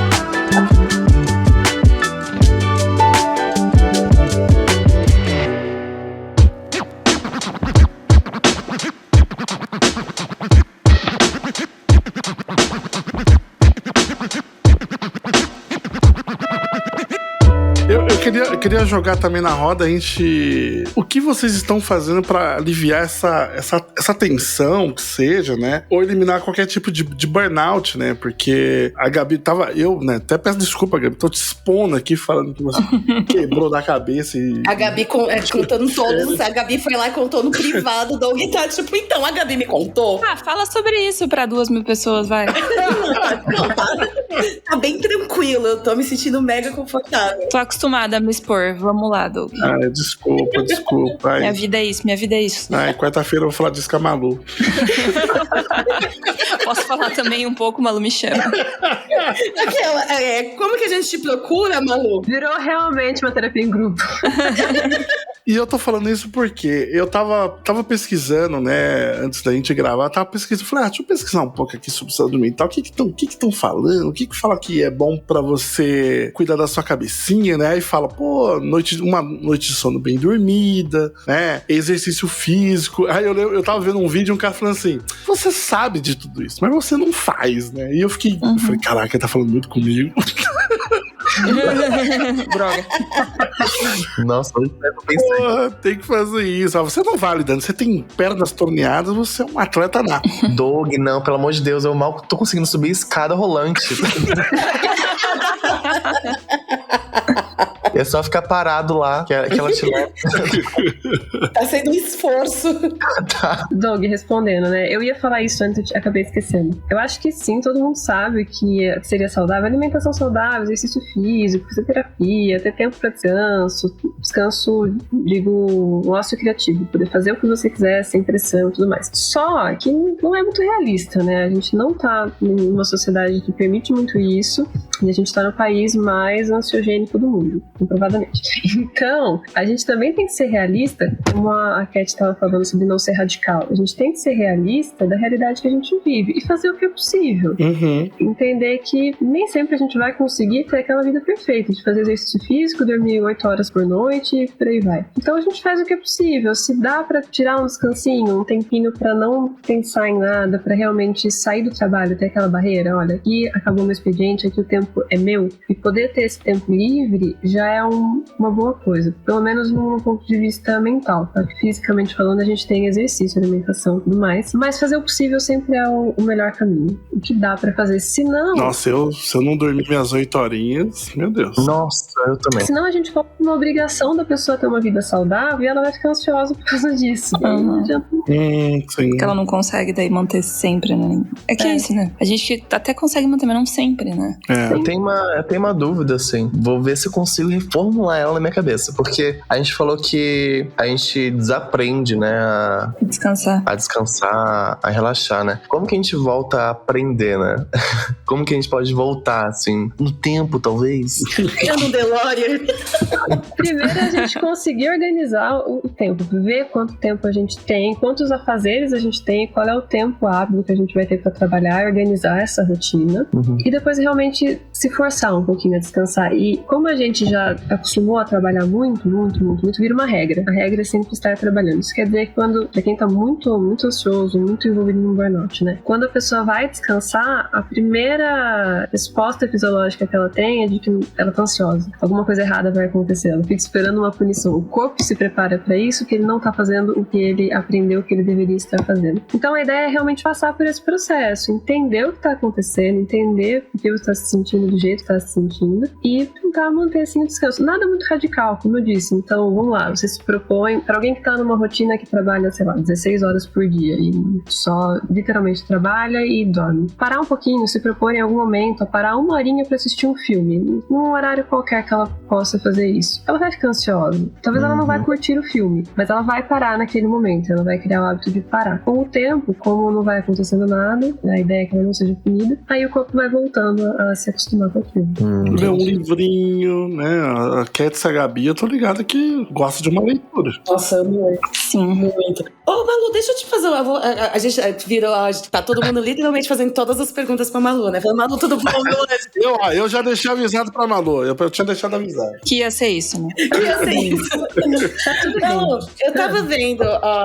Eu queria jogar também na roda o que vocês estão fazendo pra aliviar essa tensão, que seja, né? Ou eliminar qualquer tipo de burnout, né? Porque a Gabi eu, né? Até peço desculpa, Gabi, tô te expondo aqui, falando que você quebrou da cabeça e... A Gabi contando todos, a Gabi foi lá e contou no privado, o Doug tá tipo, então, a Gabi me contou. Fala sobre isso pra 2.000 pessoas, vai. Tá bem tranquilo, eu tô me sentindo mega confortável. Tô acostumada a me expor, vamos lá, Doug. Desculpa. Ai. Minha vida é isso. Ai, quarta-feira eu vou falar disso com a Malu. Posso falar também um pouco, Malu me chama. Como que a gente te procura, Malu? Virou realmente uma terapia em grupo. E eu tô falando isso porque eu tava pesquisando, né, antes da gente gravar, falei, deixa eu pesquisar um pouco aqui sobre saúde mental, o que estão falando, o que fala que é bom pra você cuidar da sua cabecinha, né, aí fala, uma noite de sono bem dormida, né, exercício físico, aí eu tava vendo um vídeo, um cara falando assim, você sabe de tudo isso, mas você não faz, né, e eu falei, caraca, ele tá falando muito comigo. Droga. Nossa, porra, tem que fazer isso. Você não vale, Dani. Você tem pernas torneadas, você é um atleta nato. Doug, não, pelo amor de Deus, eu mal tô conseguindo subir escada rolante. É só ficar parado lá, que ela te leva. Tá sendo um esforço. Tá. Doug, respondendo, né? Eu ia falar isso antes, acabei esquecendo. Eu acho que sim, todo mundo sabe que seria saudável. Alimentação saudável, exercício físico, fisioterapia, ter tempo pra descanso, digo, um ócio criativo. Poder fazer o que você quiser, sem pressão e tudo mais. Só que não é muito realista, né? A gente não tá numa sociedade que permite muito isso. E a gente tá no país mais ansiogênico do mundo, comprovadamente. Então, a gente também tem que ser realista, como a Cat estava falando sobre não ser radical. A gente tem que ser realista da realidade que a gente vive e fazer o que é possível. Uhum. Entender que nem sempre a gente vai conseguir ter aquela vida perfeita, de fazer exercício físico, dormir 8 horas por noite e por aí vai. Então a gente faz o que é possível. Se dá pra tirar um descansinho, um tempinho pra não pensar em nada, pra realmente sair do trabalho, ter aquela barreira, olha, aqui acabou meu expediente, aqui o tempo é meu, e poder ter esse tempo livre já é uma boa coisa, pelo menos num ponto de vista mental, tá? Fisicamente falando, a gente tem exercício, alimentação e tudo mais, mas fazer o possível sempre é o melhor caminho, o que dá pra fazer, senão... Nossa, se eu não dormir minhas 8 horinhas, meu Deus. Nossa, eu também. Senão a gente coloca uma obrigação da pessoa ter uma vida saudável e ela vai ficar ansiosa por causa disso. Não adianta. Sim. Porque ela não consegue daí manter sempre, né? É que é isso, né? A gente até consegue manter, mas não sempre, né? Eu tenho uma dúvida, assim. Vou ver se eu consigo reformular ela na minha cabeça. Porque a gente falou que a gente desaprende, né? A descansar, a relaxar, né? Como que a gente volta a aprender, né? Como que a gente pode voltar, assim, no tempo, talvez? Eu no DeLorean. Primeiro a gente conseguir organizar o tempo. Ver quanto tempo a gente tem, quantos afazeres a gente tem, qual é o tempo hábil que a gente vai ter pra trabalhar, organizar essa rotina. Uhum. E depois realmente se forçar um pouquinho a descansar. E como a gente já acostumou a trabalhar muito, vira uma regra. A regra é sempre estar trabalhando. Isso quer dizer que pra quem tá muito ansioso, muito envolvido no burnout, né? Quando a pessoa vai descansar, a primeira resposta fisiológica que ela tem é de que ela tá ansiosa. Alguma coisa errada vai acontecer. Ela fica esperando uma punição. O corpo se prepara pra isso, que ele não tá fazendo o que ele aprendeu que ele deveria estar fazendo. Então a ideia é realmente passar por esse processo, entender o que tá acontecendo, entender por que você tá se sentindo do jeito que tá se sentindo e tentar manter assim o descanso. Nada muito radical, como eu disse. Então, vamos lá, você se propõe, para alguém que tá numa rotina que trabalha, sei lá, 16 horas por dia e só literalmente trabalha e dorme. Parar um pouquinho, se propõe em algum momento a parar 1 horinha pra assistir um filme, num horário qualquer que ela possa fazer isso. Ela vai ficar ansiosa. Talvez ela não vai curtir o filme, mas ela vai parar naquele momento, ela vai criar criar o hábito de parar. Com o tempo, como não vai acontecendo nada, a ideia é que ela não seja punida, aí o corpo vai voltando a se acostumar com aquilo. Ler um livrinho, né? A Cat e a Gabi, eu tô ligado que gosta de uma leitura. Nossa, muito. Sim. Muito. Ô, Malu, deixa eu te fazer a gente virou, tá todo mundo literalmente fazendo todas as perguntas pra Malu, né? Falando, Malu, tudo bom, meu? Eu já deixei avisado pra Malu, eu tinha deixado avisado. Que ia ser isso, né? Que ia ser isso. Malu, eu tava vendo,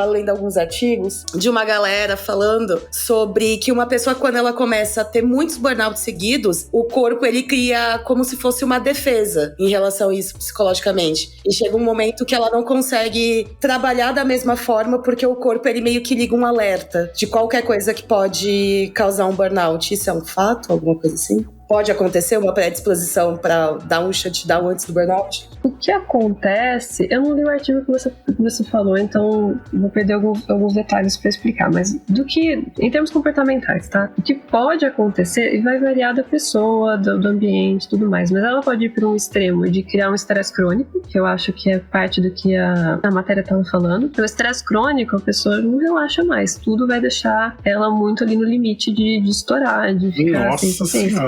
lendo alguns artigos de uma galera falando sobre que uma pessoa, quando ela começa a ter muitos burnouts seguidos, o corpo, ele cria como se fosse uma defesa em relação a isso psicologicamente. E chega um momento que ela não consegue trabalhar da mesma forma, porque o corpo, ele meio que liga um alerta de qualquer coisa que pode causar um burnout. Isso é um fato? Alguma coisa assim? Pode acontecer uma predisposição para dar um shutdown antes do burnout? O que acontece, eu não li o artigo que você falou, então vou perder alguns detalhes para explicar, mas em termos comportamentais, tá? O que pode acontecer, e vai variar da pessoa, do ambiente, tudo mais, mas ela pode ir para um extremo de criar um estresse crônico, que eu acho que é parte do que a matéria estava falando. O estresse crônico, a pessoa não relaxa mais, tudo vai deixar ela muito ali no limite de estourar, de ficar sem paciência.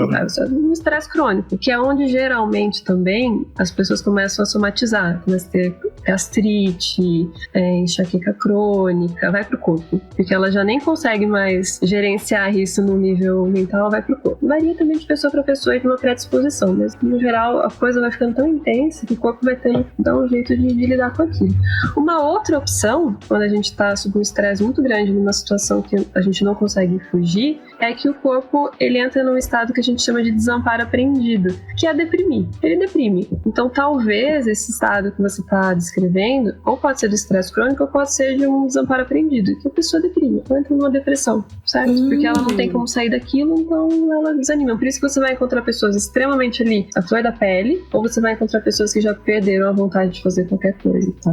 Um estresse crônico, que é onde geralmente também as pessoas começam a somatizar, começam a ter gastrite, enxaqueca crônica, vai pro corpo, porque ela já nem consegue mais gerenciar isso no nível mental, vai pro corpo. Varia também de pessoa para pessoa e de uma predisposição, mas no geral a coisa vai ficando tão intensa que o corpo vai tendo que dar um jeito de lidar com aquilo. Uma outra opção, quando a gente tá sob um estresse muito grande numa situação que a gente não consegue fugir, é que o corpo, ele entra num estado que a gente chama de desamparo aprendido, que é deprimir. Ele deprime. Então, talvez esse estado que você está descrevendo, ou pode ser do estresse crônico, ou pode ser de um desamparo aprendido, que a pessoa deprime, ela entra numa depressão, certo? Porque ela não tem como sair daquilo, então ela desanima. Por isso que você vai encontrar pessoas extremamente ali, à flor da pele, ou você vai encontrar pessoas que já perderam a vontade de fazer qualquer coisa, tá?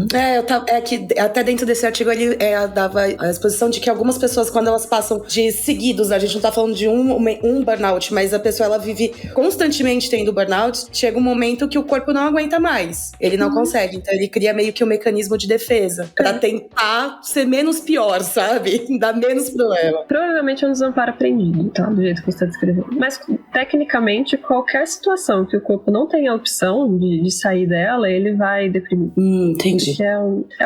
É que até dentro desse artigo ele dava a exposição de que algumas pessoas, quando elas passam de seguidos, a gente não tá falando de um burnout, mas a pessoa, ela vive constantemente tendo burnout, chega um momento que o corpo não aguenta mais. Ele não consegue, então ele cria meio que um mecanismo de defesa pra tentar ser menos pior, sabe? Dar menos problema. Provavelmente é um desamparo aprendido, tá? Do jeito que você está descrevendo. Mas, tecnicamente, qualquer situação que o corpo não tenha a opção de sair dela, ele vai deprimir. Entendi. Que é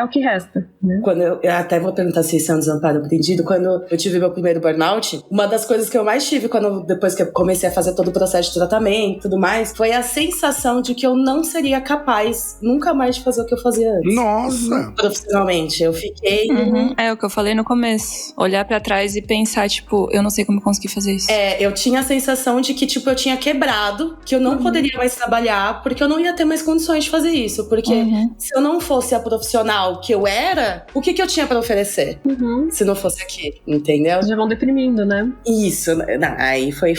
o que resta, né? Quando eu até vou perguntar se isso é um desamparo aprendido. Quando eu tive meu primeiro burnout, uma das coisas que eu mais tive depois que eu comecei a fazer todo o processo de tratamento e tudo mais, foi a sensação de que eu não seria capaz nunca mais de fazer o que eu fazia antes. Nossa! Profissionalmente, eu fiquei... É o que eu falei no começo. Olhar pra trás e pensar, tipo, eu não sei como eu consegui fazer isso. Eu tinha a sensação de que, tipo, eu tinha quebrado, que eu não poderia mais trabalhar, porque eu não ia ter mais condições de fazer isso. Porque se eu não fosse a profissional que eu era, o que eu tinha pra oferecer? Se não fosse aqui, entendeu? Já vão deprimindo, né? Isso, aí foi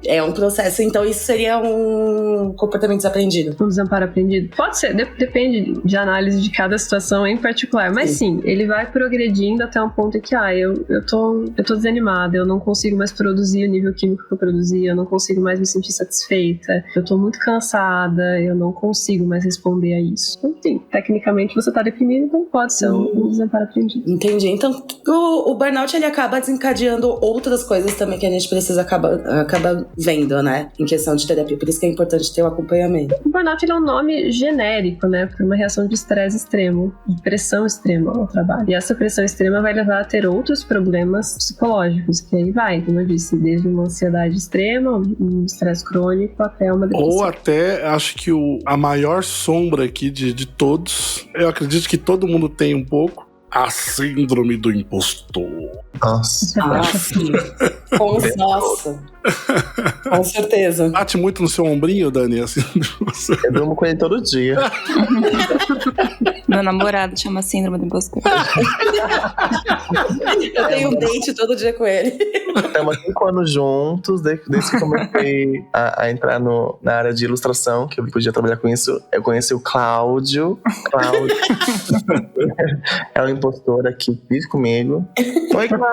É um processo, então isso seria um comportamento desaprendido. Um desamparo aprendido? Pode ser, depende de análise de cada situação em particular, mas sim, ele vai progredindo até um ponto em que, eu tô desanimada, eu não consigo mais produzir o nível químico que eu produzia, eu não consigo mais me sentir satisfeita, eu tô muito cansada, eu não consigo mais responder a isso. Então, sim, tecnicamente você tá deprimido, então pode ser um desamparo aprendido. Entendi. Então, o burnout, ele acaba desencadeando outras coisas também que a gente precisa acaba vendo, né? Em questão de terapia. Por isso que é importante ter o acompanhamento. O burnout, ele é um nome genérico, né? Para uma reação de estresse extremo, de pressão extrema ao trabalho. E essa pressão extrema vai levar a ter outros problemas psicológicos, que aí vai, como eu disse, desde uma ansiedade extrema, um estresse crônico, até uma depressão. Ou até, acho que a maior sombra aqui de todos, eu acredito que todo mundo tem um pouco, a síndrome do impostor. Nossa. Sim. Nossa. Com certeza. Bate muito no seu ombrinho, Dani? Assim, eu durmo com ele todo dia. Meu namorado chama síndrome do impostor. Eu tenho um date todo dia com ele. Estamos há 5 anos juntos, desde que comecei a entrar na área de ilustração, que eu podia trabalhar com isso. Eu conheci o Cláudio. É um impostor aqui, vive comigo. Oi, Cláudio.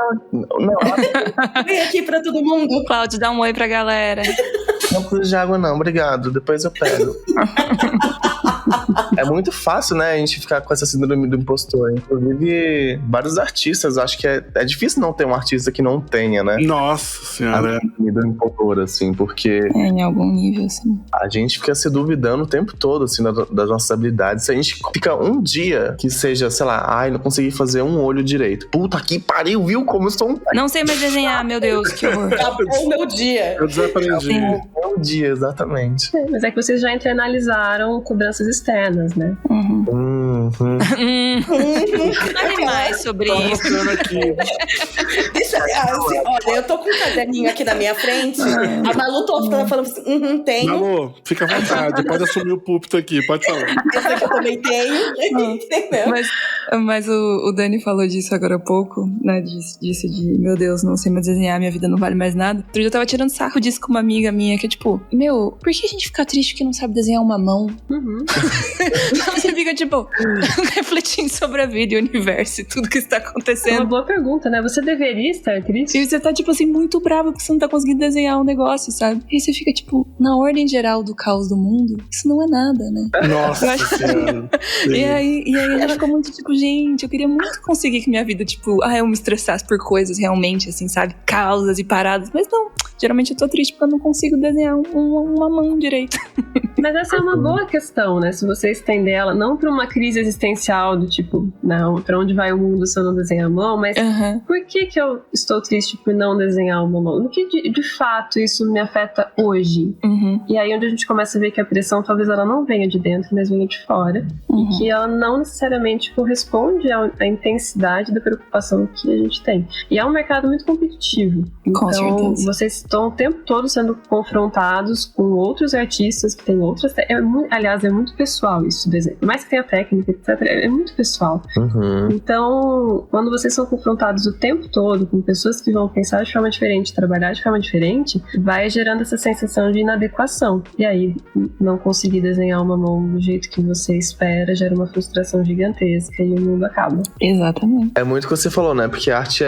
Vem aqui pra todo mundo. Cláudio, dá um oi pra galera. Não preciso de água não, obrigado. Depois eu pego. É muito fácil, né, a gente ficar com essa síndrome do impostor. Inclusive, vários artistas, acho que é difícil não ter um artista que não tenha, né? Nossa senhora. A síndrome do impostor, assim, porque... em algum nível, assim. A gente fica se duvidando o tempo todo, assim, das nossas habilidades. Se a gente fica um dia que seja, sei lá, ai, não consegui fazer um olho direito. Puta que pariu, viu como eu sou um... Não sei mais desenhar, meu Deus, que horror. Acabou o meu dia. Eu desaprendi. Um dia, exatamente. Mas é que vocês já internalizaram cobranças externas, né? Fale mais sobre isso. Aqui. Olha, eu tô com um caderninho aqui na minha frente. A Malu tá falando assim, tenho. Malu, fica à vontade, pode assumir o púlpito aqui, pode falar. Esse aqui eu também tenho. Entendeu? Mas o Dani falou disso agora há pouco, né? Disse de, meu Deus, não sei mais desenhar, minha vida não vale mais nada. Outro dia eu tava tirando sarro disso com uma amiga minha, que é tipo, meu, por que a gente fica triste porque não sabe desenhar uma mão? Você fica, tipo, refletindo sobre a vida e o universo e tudo que está acontecendo. É uma boa pergunta, né? Você deveria estar triste? E você tá, tipo assim, muito bravo porque você não tá conseguindo desenhar um negócio, sabe? E aí você fica, tipo, na ordem geral do caos do mundo, isso não é nada, né? Nossa senhora. E aí a gente ficou muito, tipo, gente, eu queria muito conseguir que minha vida, tipo, eu me estressasse por coisas realmente, assim, sabe? Causas e paradas, mas não. Geralmente eu tô triste porque eu não consigo desenhar uma mão direito. Mas essa é uma boa questão, né? Se você estender ela, não pra uma crise existencial do tipo, não, pra onde vai o mundo se eu não desenhar a mão, mas por que eu estou triste por não desenhar uma mão? No que de fato isso me afeta hoje? E aí onde a gente começa a ver que a pressão talvez ela não venha de dentro, mas venha de fora. E que ela não necessariamente corresponde à intensidade da preocupação que a gente tem. E é um mercado muito competitivo. Com então, certeza. vocês estão o tempo todo sendo confrontados com outros artistas que têm outras... aliás, é muito pessoal isso, desenho. Por mais que tenha técnica, etc., é muito pessoal. Então, quando vocês são confrontados o tempo todo com pessoas que vão pensar de forma diferente, trabalhar de forma diferente, vai gerando essa sensação de inadequação. E aí, não conseguir desenhar uma mão do jeito que você espera gera uma frustração gigantesca e o mundo acaba. Exatamente. É muito o que você falou, né? Porque a arte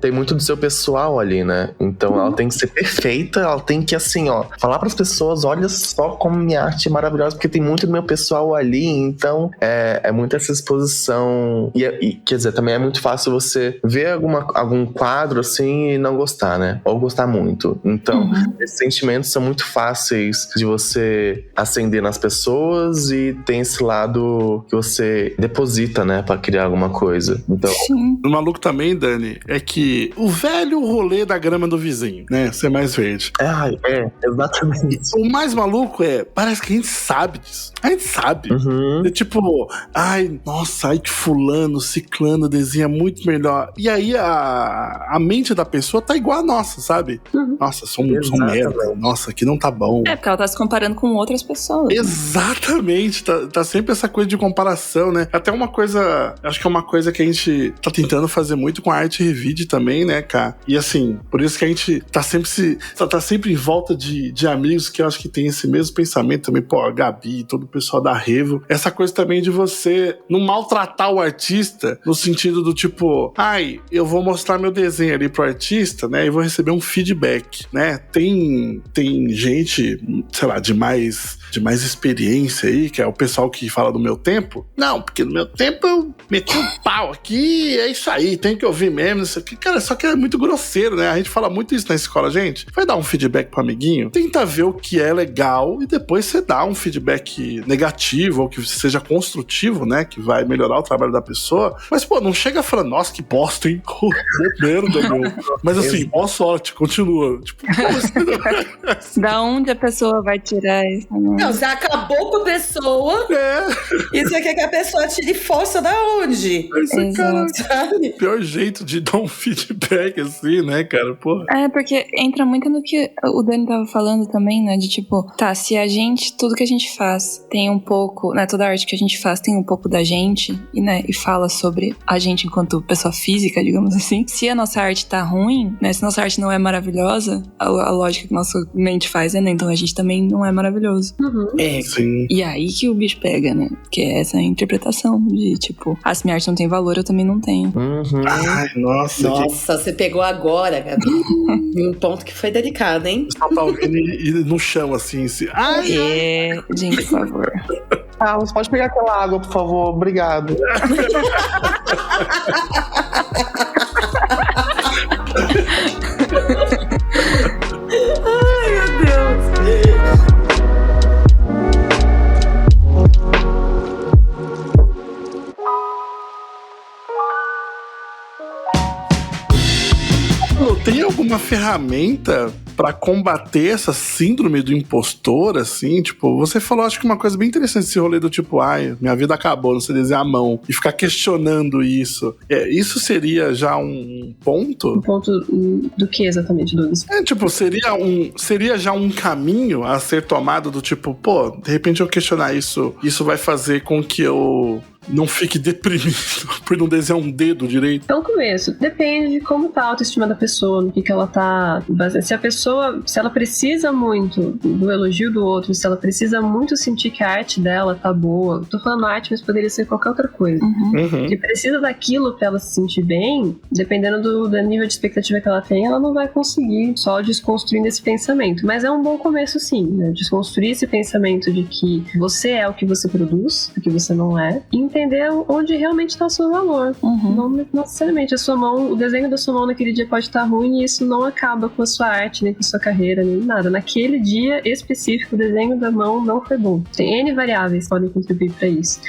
tem muito do seu pessoal ali, né? Então ela tem que ser perfeita, ela tem que, assim, falar pras pessoas, olha só como minha arte é maravilhosa, porque tem muito do meu pessoal ali, então é muito essa exposição. E quer dizer, também é muito fácil você ver algum quadro, assim, e não gostar, né? Ou gostar muito. Então, esses sentimentos são muito fáceis de você acender nas pessoas e tem esse lado que você deposita, né? Pra criar alguma coisa. Então... O maluco também, Dani, é que o velho rolê da grama do vizinho, né? Ser mais verde. Exatamente. O mais maluco parece que a gente sabe disso. A gente sabe. É tipo, nossa, que fulano, ciclano desenha muito melhor. E aí a mente da pessoa tá igual a nossa, sabe? Nossa, sou um merda. Nossa, aqui não tá bom. É, porque ela tá se comparando com outras pessoas. Exatamente. Tá sempre essa coisa de comparação, né? Até uma coisa, acho que é uma coisa que a gente tá tentando fazer muito com a Arte Revide também, né, cara? E assim, por isso que a gente tá sempre em volta de amigos que eu acho que tem esse mesmo pensamento também, a Gabi, todo o pessoal da Revo. Essa coisa também de você não maltratar o artista no sentido do tipo, eu vou mostrar meu desenho ali pro artista, né, e vou receber um feedback, né? Tem gente, sei lá, de mais experiência aí, que é o pessoal que fala do meu tempo. Não, porque no meu tempo eu meti um pau aqui, é isso aí, tem que ouvir mesmo, isso aqui. Cara, só que é muito grosseiro, né? A gente fala muito isso na escola, gente. Vai dar um feedback pro amiguinho, tenta ver o que é legal e depois você dá um feedback negativo ou que seja construtivo, né? Que vai melhorar o trabalho da pessoa. Mas, não chega falando, nossa, que bosta, hein? Merda, meu. Mas assim, boa sorte, continua. Tipo, da onde a pessoa vai tirar isso? Não, você acabou com a pessoa. E você quer que a pessoa tire força da onde? O pior jeito de dar um feedback assim, né, cara? Porra. Porque entra muito no que o Dani tava falando também, né? De tipo, se tudo que a gente faz tem um pouco, né? Toda a arte que a gente faz tem um pouco da gente e fala sobre a gente enquanto pessoa física, digamos assim. Se a nossa arte tá ruim, né? Se nossa arte não é maravilhosa, a lógica que nossa mente faz né? Então a gente também não é maravilhoso. Sim. E aí que o bicho pega, né? Que é essa interpretação de tipo, se minha arte não tem valor, eu também não tenho. Ai, nossa. Você pegou agora, Gabi. Um ponto que foi delicado, hein? O pessoal tá ouvindo e no chão, assim. Gente, por favor. Carlos, pode pegar aquela água, por favor? Obrigado. Ai, meu Deus. Tem alguma ferramenta pra combater essa síndrome do impostor, assim? Tipo, você falou, acho que uma coisa bem interessante esse rolê do tipo, ai, minha vida acabou, não sei desenhar a mão. E ficar questionando isso. Isso seria já um ponto? Um ponto do que exatamente, Douglas? Tipo, seria já um caminho a ser tomado do tipo, pô, de repente eu questionar isso vai fazer com que eu não fique deprimido por não desenhar um dedo direito? Então, começo. Depende de como tá a autoestima da pessoa, no que ela tá baseada. Se ela precisa muito do elogio do outro, se ela precisa muito sentir que a arte dela tá boa. Tô falando arte, mas poderia ser qualquer outra coisa. E precisa daquilo pra ela se sentir bem, dependendo do nível de expectativa que ela tem, ela não vai conseguir só desconstruindo esse pensamento. Mas é um bom começo, sim, né? Desconstruir esse pensamento de que você é o que você produz, o que você não é, e entender onde realmente está o seu valor. Não necessariamente a sua mão, o desenho da sua mão naquele dia pode estar ruim e isso não acaba com a sua arte, nem com a sua carreira, nem nada. Naquele dia específico, o desenho da mão não foi bom. Tem N variáveis que podem contribuir para isso.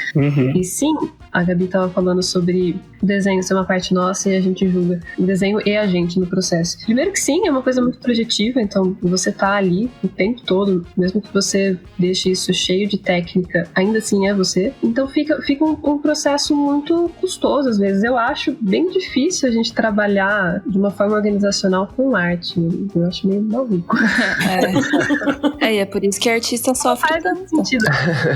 E sim, a Gabi estava falando sobre o desenho ser uma parte nossa e a gente julga o desenho e a gente no processo. Primeiro que sim, é uma coisa muito projetiva, então você tá ali o tempo todo, mesmo que você deixe isso cheio de técnica, ainda assim é você. Então fica um processo muito custoso às vezes. Eu acho bem difícil a gente trabalhar de uma forma organizacional com arte. Eu acho meio maluco. E é por isso que artista sofre tanto. Sentido.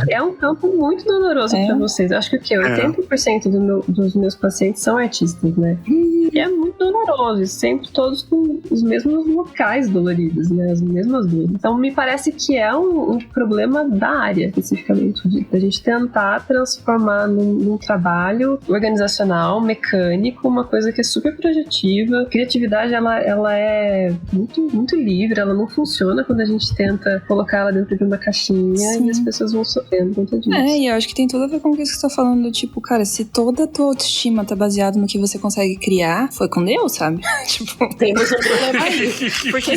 É um campo muito doloroso pra vocês. Eu acho que o quê? 80% dos meus pacientes são artistas, né? E é muito doloroso. E sempre todos com os mesmos locais doloridos, né? As mesmas dores. Então me parece que é um problema da área, especificamente. Da gente tentar transformar num trabalho organizacional, mecânico, uma coisa que é super projetiva. Criatividade, ela é muito, muito livre, ela não funciona quando a gente tenta colocar ela dentro de uma caixinha. Sim. E as pessoas vão sofrendo por conta disso. E eu acho que tem tudo a ver com o que você tá falando, tipo, cara, se toda a tua autoestima tá baseada no que você consegue criar, foi com Deus, sabe? Tipo, temos um problema aí. Porque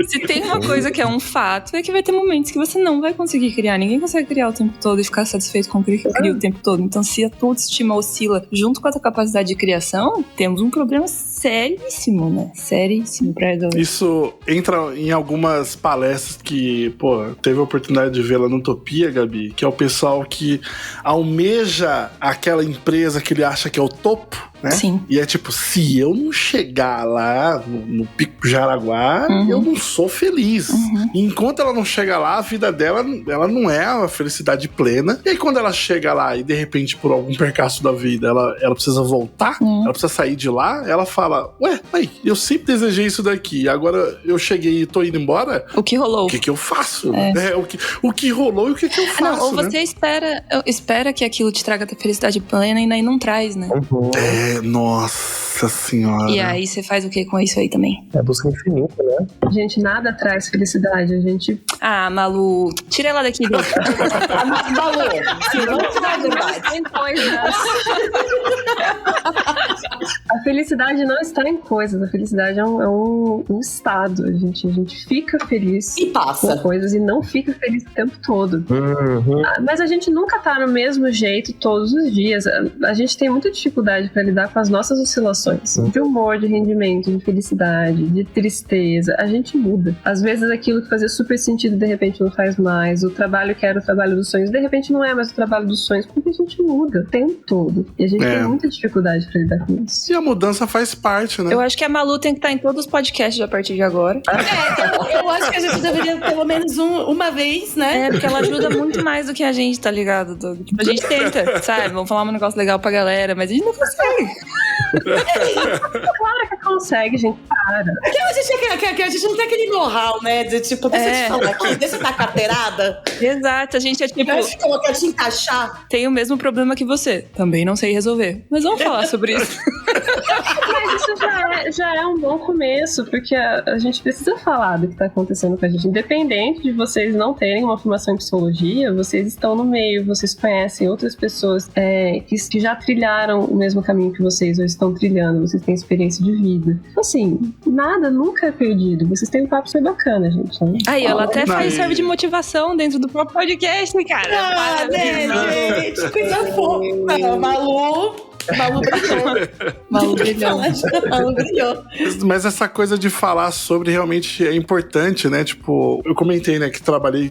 se tem uma coisa que é um fato, é que vai ter momentos que você não vai conseguir criar. Ninguém consegue criar o tempo todo e ficar satisfeito com o que cria o tempo todo. Então, se a tua autoestima oscila junto com a tua capacidade de criação, temos um problema seríssimo, né? Seríssimo pra resolver. Isso entra em algumas palestras que, teve a oportunidade de ver lá no Utopia, Gabi, que é o pessoal que almeja aquela empresa que ele acha que é o topo, né? Sim. E é tipo, se eu não chegar lá no Pico Jaraguá, eu não sou feliz. E enquanto ela não chega lá, a vida dela, ela não é a felicidade plena. E aí quando ela chega lá e de repente por algum percalço da vida, ela precisa voltar, ela precisa sair de lá, ela fala, eu sempre desejei isso daqui, agora eu cheguei e tô indo embora. O que rolou? O que eu faço? O que rolou e o que eu faço? Ou você espera que aquilo te traga a felicidade plena e aí não traz, né? Nossa senhora. E aí você faz o que com isso aí também? É busca infinita, né? Gente, nada traz felicidade. A gente... Ah, Malu, tira ela daqui. Malu, se não te dá verdade. Tem coisas. A felicidade não está em coisas. A felicidade é um estado. A gente fica feliz e passa com coisas e não fica feliz o tempo todo. Mas a gente nunca tá no mesmo jeito todos os dias. A gente tem muita dificuldade para lidar com as nossas oscilações de humor, de rendimento, de felicidade, de tristeza. A gente muda. Às vezes aquilo que fazia super sentido de repente não faz mais. O trabalho que era o trabalho dos sonhos de repente não é mais o trabalho dos sonhos, porque a gente muda o tempo todo. E a gente tem muita dificuldade para lidar com isso. E a mudança faz parte, né? Eu acho que a Malu tem que estar em todos os podcasts a partir de agora. Eu acho que a gente deveria pelo menos uma vez, né? Porque ela ajuda muito mais do que a gente, tá ligado? Tipo, a gente tenta, sabe? Vamos falar um negócio legal pra galera, mas a gente não consegue. Claro que consegue, gente. Para. A gente não tem aquele know-how, né? De tipo, deixa eu te falar aqui, deixa eu dar carteirada. Exato, a gente é tipo... Eu quero te encaixar. Tem o mesmo problema que você. Também não sei resolver. Mas vamos falar sobre isso. Mas isso já é um bom começo, porque a gente precisa falar do que está acontecendo com a gente. Independente de vocês não terem uma formação em psicologia, vocês estão no meio, vocês conhecem outras pessoas que já trilharam o mesmo caminho que vocês ou estão trilhando, vocês têm experiência de vida. Então, assim, nada nunca é perdido. Vocês têm um papo super bacana, gente. Né? Aí, ela até serve de motivação dentro do próprio podcast, cara. Gente, coisa fofa. Malu brilhou. Mas essa coisa de falar sobre realmente é importante, né? Tipo, eu comentei, né, que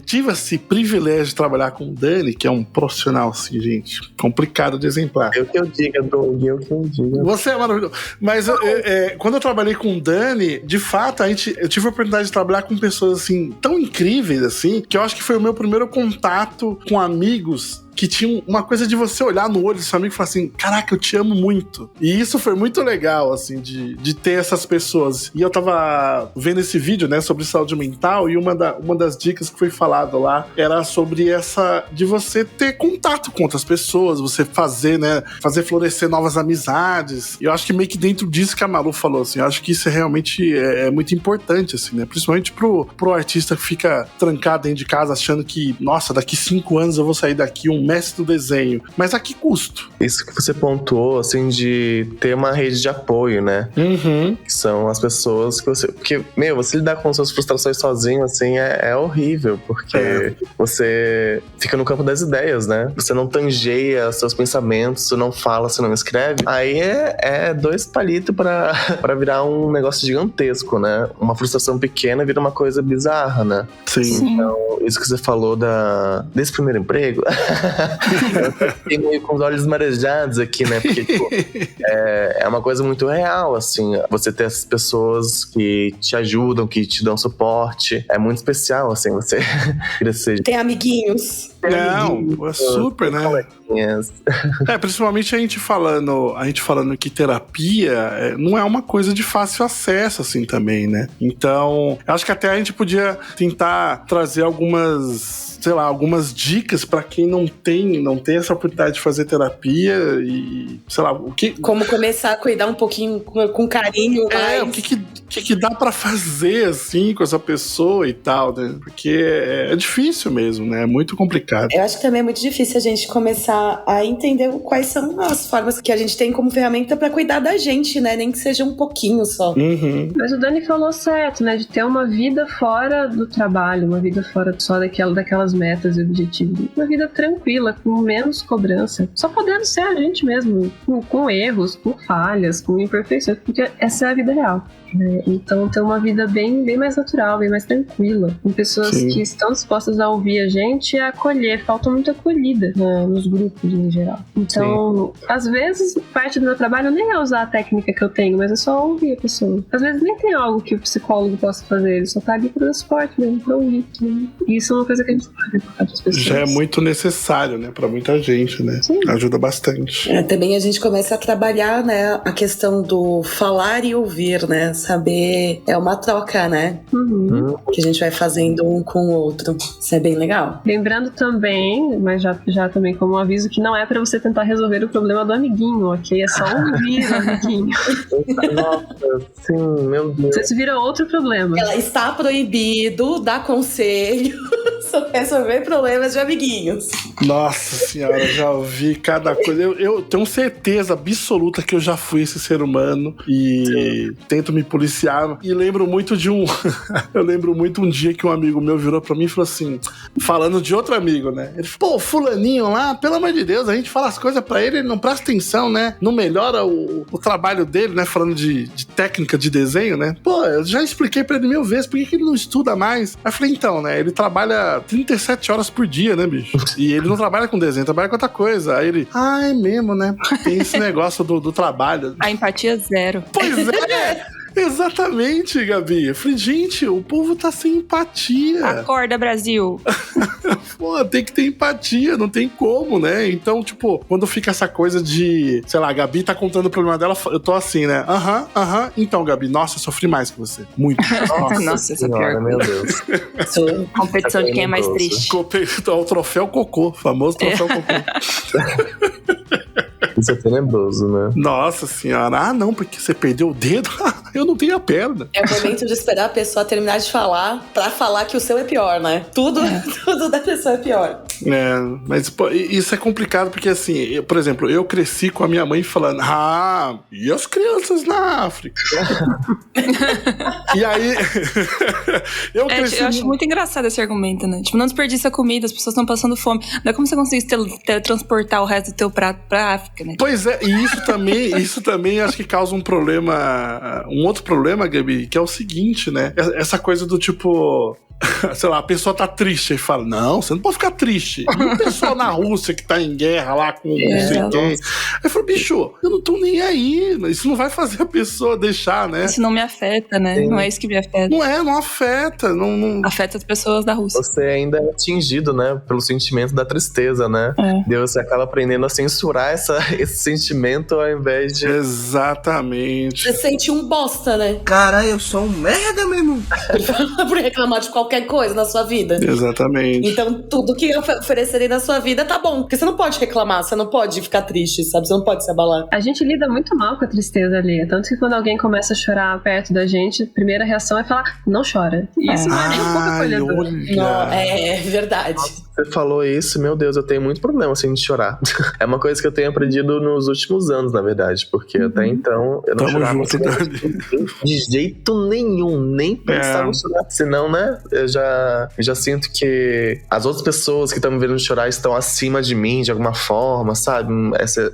tive esse privilégio de trabalhar com o Dani, que é um profissional, assim, gente, complicado de exemplar. Eu que eu diga, Doug, eu que eu diga. Você é maravilhoso. Mas quando eu trabalhei com o Dani, de fato, eu tive a oportunidade de trabalhar com pessoas, assim, tão incríveis, assim, que eu acho que foi o meu primeiro contato com amigos que tinha uma coisa de você olhar no olho do seu amigo e falar assim, caraca, eu te amo muito. E isso foi muito legal, assim, de ter essas pessoas. E eu tava vendo esse vídeo, né, sobre saúde mental, e uma das dicas que foi falado lá era sobre essa, de você ter contato com outras pessoas, você fazer florescer novas amizades. E eu acho que meio que dentro disso que a Malu falou, assim, eu acho que isso realmente é muito importante, assim, né, principalmente pro artista que fica trancado dentro de casa achando que, nossa, daqui 5 anos eu vou sair daqui um mestre do desenho. Mas a que custo? Isso que você pontuou, assim, de ter uma rede de apoio, né? Uhum. Que são as pessoas que você... Porque, você lidar com suas frustrações sozinho, assim, é horrível. Porque você fica no campo das ideias, né? Você não tangeia seus pensamentos, você não fala, você não escreve. Aí é 2 palitos pra virar um negócio gigantesco, né? Uma frustração pequena vira uma coisa bizarra, né? Sim. Então, isso que você falou desse primeiro emprego... Eu fiquei meio com os olhos marejados aqui, né? Porque, tipo, é uma coisa muito real, assim. Você ter essas pessoas que te ajudam, que te dão suporte. É muito especial, assim, você crescer. Tem amiguinhos. Não, é super, né? Principalmente a gente falando que terapia não é uma coisa de fácil acesso, assim, também, né? Então, acho que até a gente podia tentar trazer algumas dicas pra quem não tem essa oportunidade de fazer terapia e, sei lá, o que... Como começar a cuidar um pouquinho com carinho. O que dá pra fazer, assim, com essa pessoa e tal, né? Porque é difícil mesmo, né? É muito complicado. Eu acho que também é muito difícil a gente começar a entender quais são as formas que a gente tem como ferramenta pra cuidar da gente, né? Nem que seja um pouquinho só. Uhum. Mas o Dani falou certo, né? De ter uma vida fora do trabalho, uma vida fora só daquelas metas e objetivos. Uma vida tranquila, com menos cobrança. Só podendo ser a gente mesmo, com erros, com falhas, com imperfeições, porque essa é a vida real. Então ter uma vida bem mais natural, bem mais tranquila, com pessoas que estão dispostas a ouvir a gente e a acolher. Falta muita acolhida nos grupos em geral. Então, às vezes, parte do meu trabalho nem é usar a técnica que eu tenho, mas é só ouvir a pessoa. Às vezes nem tem algo que o psicólogo possa fazer, ele só tá ali para dar suporte mesmo, pra ouvir. E isso é uma coisa que a gente pode para as pessoas. Já é muito necessário, né, pra muita gente, né? Sim. Ajuda bastante. Também a gente começa a trabalhar, né, a questão do falar e ouvir, né? Saber, é uma troca, né? Uhum. Que a gente vai fazendo um com o outro. Isso é bem legal. Lembrando também, mas já também como um aviso, que não é pra você tentar resolver o problema do amiguinho, ok? É só ouvir o amiguinho. Nossa, sim, meu Deus. Isso vira outro problema. Ela está proibido dar conselho sobre resolver problemas de amiguinhos. Nossa senhora, já ouvi cada coisa. Eu tenho certeza absoluta que eu já fui esse ser humano e tento me policiar. E lembro muito de eu lembro muito um dia que um amigo meu virou pra mim e falou assim, falando de outro amigo, né? Ele falou, pô, fulaninho lá, pelo amor de Deus, a gente fala as coisas pra ele não presta atenção, né? Não melhora o trabalho dele, né? Falando de técnica de desenho, né? Pô, eu já expliquei pra ele 1000 vezes, por que ele não estuda mais? Aí eu falei, então, né? Ele trabalha 37 horas por dia, né, bicho? E ele não trabalha com desenho, trabalha com outra coisa. Aí ele, é mesmo, né? Tem esse negócio do trabalho. A empatia zero. Pois é! Exatamente, Gabi. Eu falei, gente, o povo tá sem empatia. Acorda, Brasil. Pô, tem que ter empatia, não tem como, né? Então, tipo, quando fica essa coisa de, sei lá, a Gabi tá contando o problema dela, eu tô assim, né? Aham. Então, Gabi, nossa, eu sofri mais que você. Muito. Nossa, essa é pior. Meu Deus. Competição de quem é mais triste. O troféu cocô, famoso troféu cocô. Isso é tenebroso, né? Nossa senhora. Ah, não, porque você perdeu o dedo? Eu não tenho a perna. É o momento de esperar a pessoa terminar de falar pra falar que o seu é pior, né? Tudo da pessoa é pior. Mas pô, isso é complicado porque assim, por exemplo, eu cresci com a minha mãe falando, e as crianças na África? E aí eu cresci. Eu acho muito engraçado esse argumento, né? Tipo, não desperdiça comida, as pessoas estão passando fome. Não é como se você conseguisse teletransportar o resto do teu prato pra África, né? Pois é, e isso também acho que causa um problema, um outro problema, Gabi, que é o seguinte, né? Essa coisa do tipo, sei lá, a pessoa tá triste e fala, não, você não pode ficar triste. E o pessoal na Rússia que tá em guerra lá com não sei quem. Aí eu falo, bicho, eu não tô nem aí. Isso não vai fazer a pessoa deixar, né? Isso não me afeta, né? Sim. Não é isso que me afeta. Não afeta. Não... Afeta as pessoas da Rússia. Você ainda é atingido, né? Pelo sentimento da tristeza, né? Deus, você acaba aprendendo a censurar esse sentimento ao invés de... Exatamente. Você sente um bosta, né? Cara, eu sou um merda, meu irmão. Por reclamar de qualquer coisa na sua vida. Exatamente. Então, tudo que oferecerem na sua vida tá bom. Porque você não pode reclamar, você não pode ficar triste, sabe? Você não pode se abalar. A gente lida muito mal com a tristeza alheia. Tanto que quando alguém começa a chorar perto da gente, a primeira reação é falar, não chora. E isso não é nem um pouco acolhedor. É verdade. Você falou isso, meu Deus, eu tenho muito problema assim de chorar. É uma coisa que eu tenho aprendido nos últimos anos, na verdade. Porque até então eu não chorava de jeito nenhum. Nem pensava em chorar. Senão, né? Eu já sinto que as outras pessoas que estão me vendo chorar estão acima de mim de alguma forma, sabe?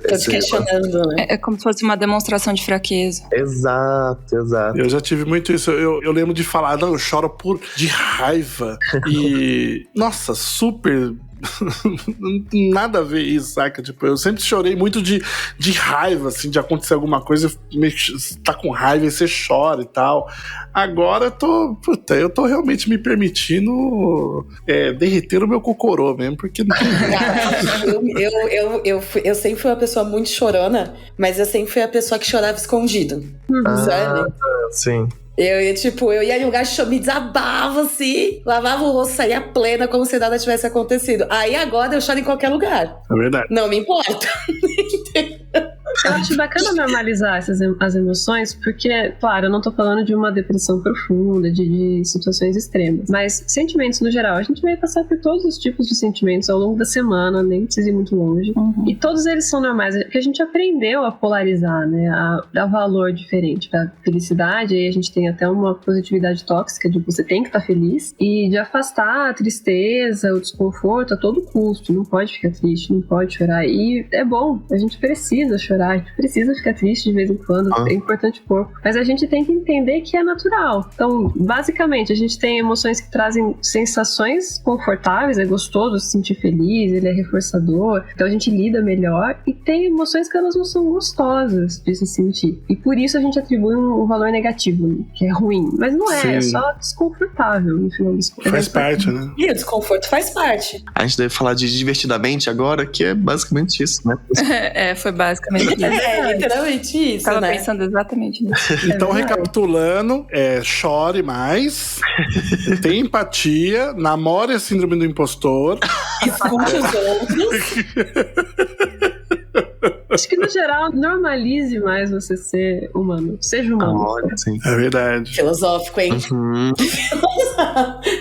Tô te questionando, né? É como se fosse uma demonstração de fraqueza. Exato. Eu já tive muito isso. Eu lembro de falar, não, eu choro de raiva. E, nossa, super... não tem nada a ver isso, saca? Tipo, eu sempre chorei muito de raiva, assim, de acontecer alguma coisa, tá com raiva e você chora e tal. Agora eu tô realmente me permitindo derreter o meu cocorô mesmo, porque não tem eu sempre fui uma pessoa muito chorona, mas eu sempre fui a pessoa que chorava escondido, sabe? Sim. Eu ia em lugar, me desabava assim, lavava o rosto, saía plena, como se nada tivesse acontecido. Aí agora eu choro em qualquer lugar. É verdade. Não me importa. Eu acho bacana normalizar as emoções, porque, claro, eu não tô falando de uma depressão profunda, de situações extremas, mas sentimentos no geral. A gente vai passar por todos os tipos de sentimentos ao longo da semana, nem precisa ir muito longe. E todos eles são normais, porque a gente aprendeu a polarizar, né? A dar valor diferente pra felicidade. Aí a gente tem até uma positividade tóxica de você tem que estar feliz, e de afastar a tristeza, o desconforto a todo custo. Não pode ficar triste, não pode chorar. E é bom, a gente precisa chorar. A gente precisa ficar triste de vez em quando, é importante o corpo. Mas a gente tem que entender que é natural. Então, basicamente, a gente tem emoções que trazem sensações confortáveis, é gostoso se sentir feliz, ele é reforçador, então a gente lida melhor. E tem emoções que elas não são gostosas de se sentir. E por isso a gente atribui um valor negativo, que é ruim. Mas não é, é só desconfortável no final das contas. Faz parte, né? E o desconforto faz parte. A gente deve falar de divertidamente agora, que é basicamente isso, né? Foi basicamente isso. Literalmente isso, Tava né? pensando exatamente nisso. Então, recapitulando, chore mais, tenha empatia, namore a síndrome do impostor. Escute os outros. Acho que, no geral, normalize mais você ser humano. Seja humano. Olha, sim. É verdade. Filosófico, hein?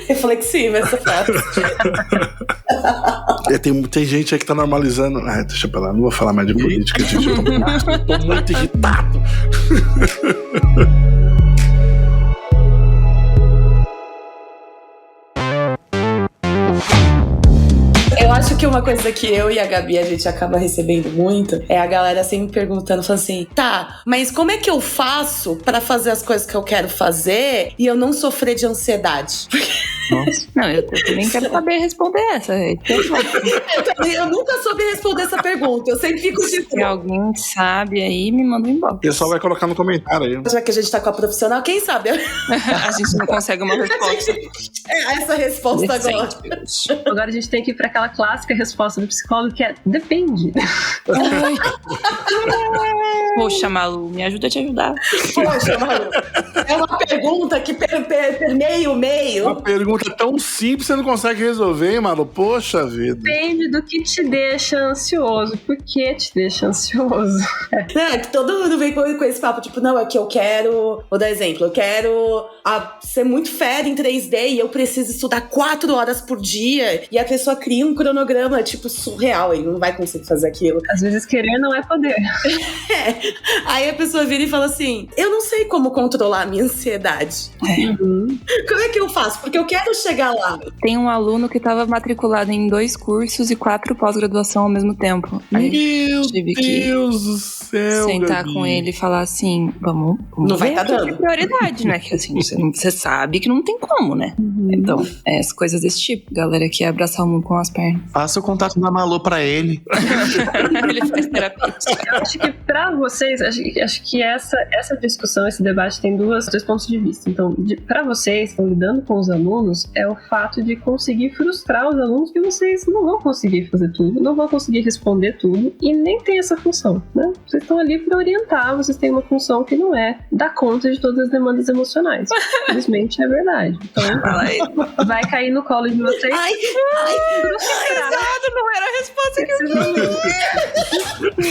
Reflexiva essa frase. Tem gente aí que tá normalizando. Deixa pra lá, não vou falar mais de política, gente. Eu tô muito irritado. Eu acho que uma coisa que eu e a Gabi a gente acaba recebendo muito é a galera sempre perguntando, falando assim, tá, mas como é que eu faço pra fazer as coisas que eu quero fazer e eu não sofrer de ansiedade? Nossa. Não, eu também quero saber responder essa. Eu nunca soube responder essa pergunta. Eu sempre fico tipo... Se alguém sabe aí, me manda um inbox. O pessoal vai colocar no comentário aí. Já que a gente tá com a profissional, quem sabe? A gente não consegue uma resposta. Essa resposta agora. Agora a gente tem que ir pra aquela clássica resposta do psicólogo, que é depende. Poxa, Malu, me ajuda a te ajudar. Poxa, Malu. É uma pergunta que permeia o meio. Uma pergunta tão simples você não consegue resolver, hein, Malu? Poxa vida. Depende do que te deixa ansioso. Por que te deixa ansioso? É que todo mundo vem com esse papo, tipo, não, é que eu quero... Vou dar exemplo. Eu quero ser muito fera em 3D e eu preciso estudar 4 horas por dia. E a pessoa cria um cronograma, tipo, surreal. Ele não vai conseguir fazer aquilo. Às vezes querer não é poder. Aí a pessoa vira e fala assim, eu não sei como controlar a minha ansiedade. Como é que eu faço? Porque eu quero chegar lá. Tem um aluno que estava matriculado em 2 cursos e 4 pós-graduação ao mesmo tempo. Aí Meu tive Deus do céu, sentar Gabi. com ele e falar assim, vamos Não vai ver tá o que dando. é prioridade, né? Que assim, você sabe que não tem como, né? Então, as coisas desse tipo. Galera que abraçar o mundo com as pernas. Passa o contato da Malu pra ele. Ele faz terapia. Eu acho que pra vocês, acho que essa discussão, esse debate tem dois pontos de vista. Então, pra vocês, estão lidando com os alunos, é o fato de conseguir frustrar os alunos que vocês não vão conseguir fazer tudo, não vão conseguir responder tudo e nem tem essa função, né? Vocês estão ali pra orientar, vocês têm uma função que não é dar conta de todas as demandas emocionais. Infelizmente é verdade. Então, vai cair no colo de vocês. Ai, Não era a resposta que eu queria.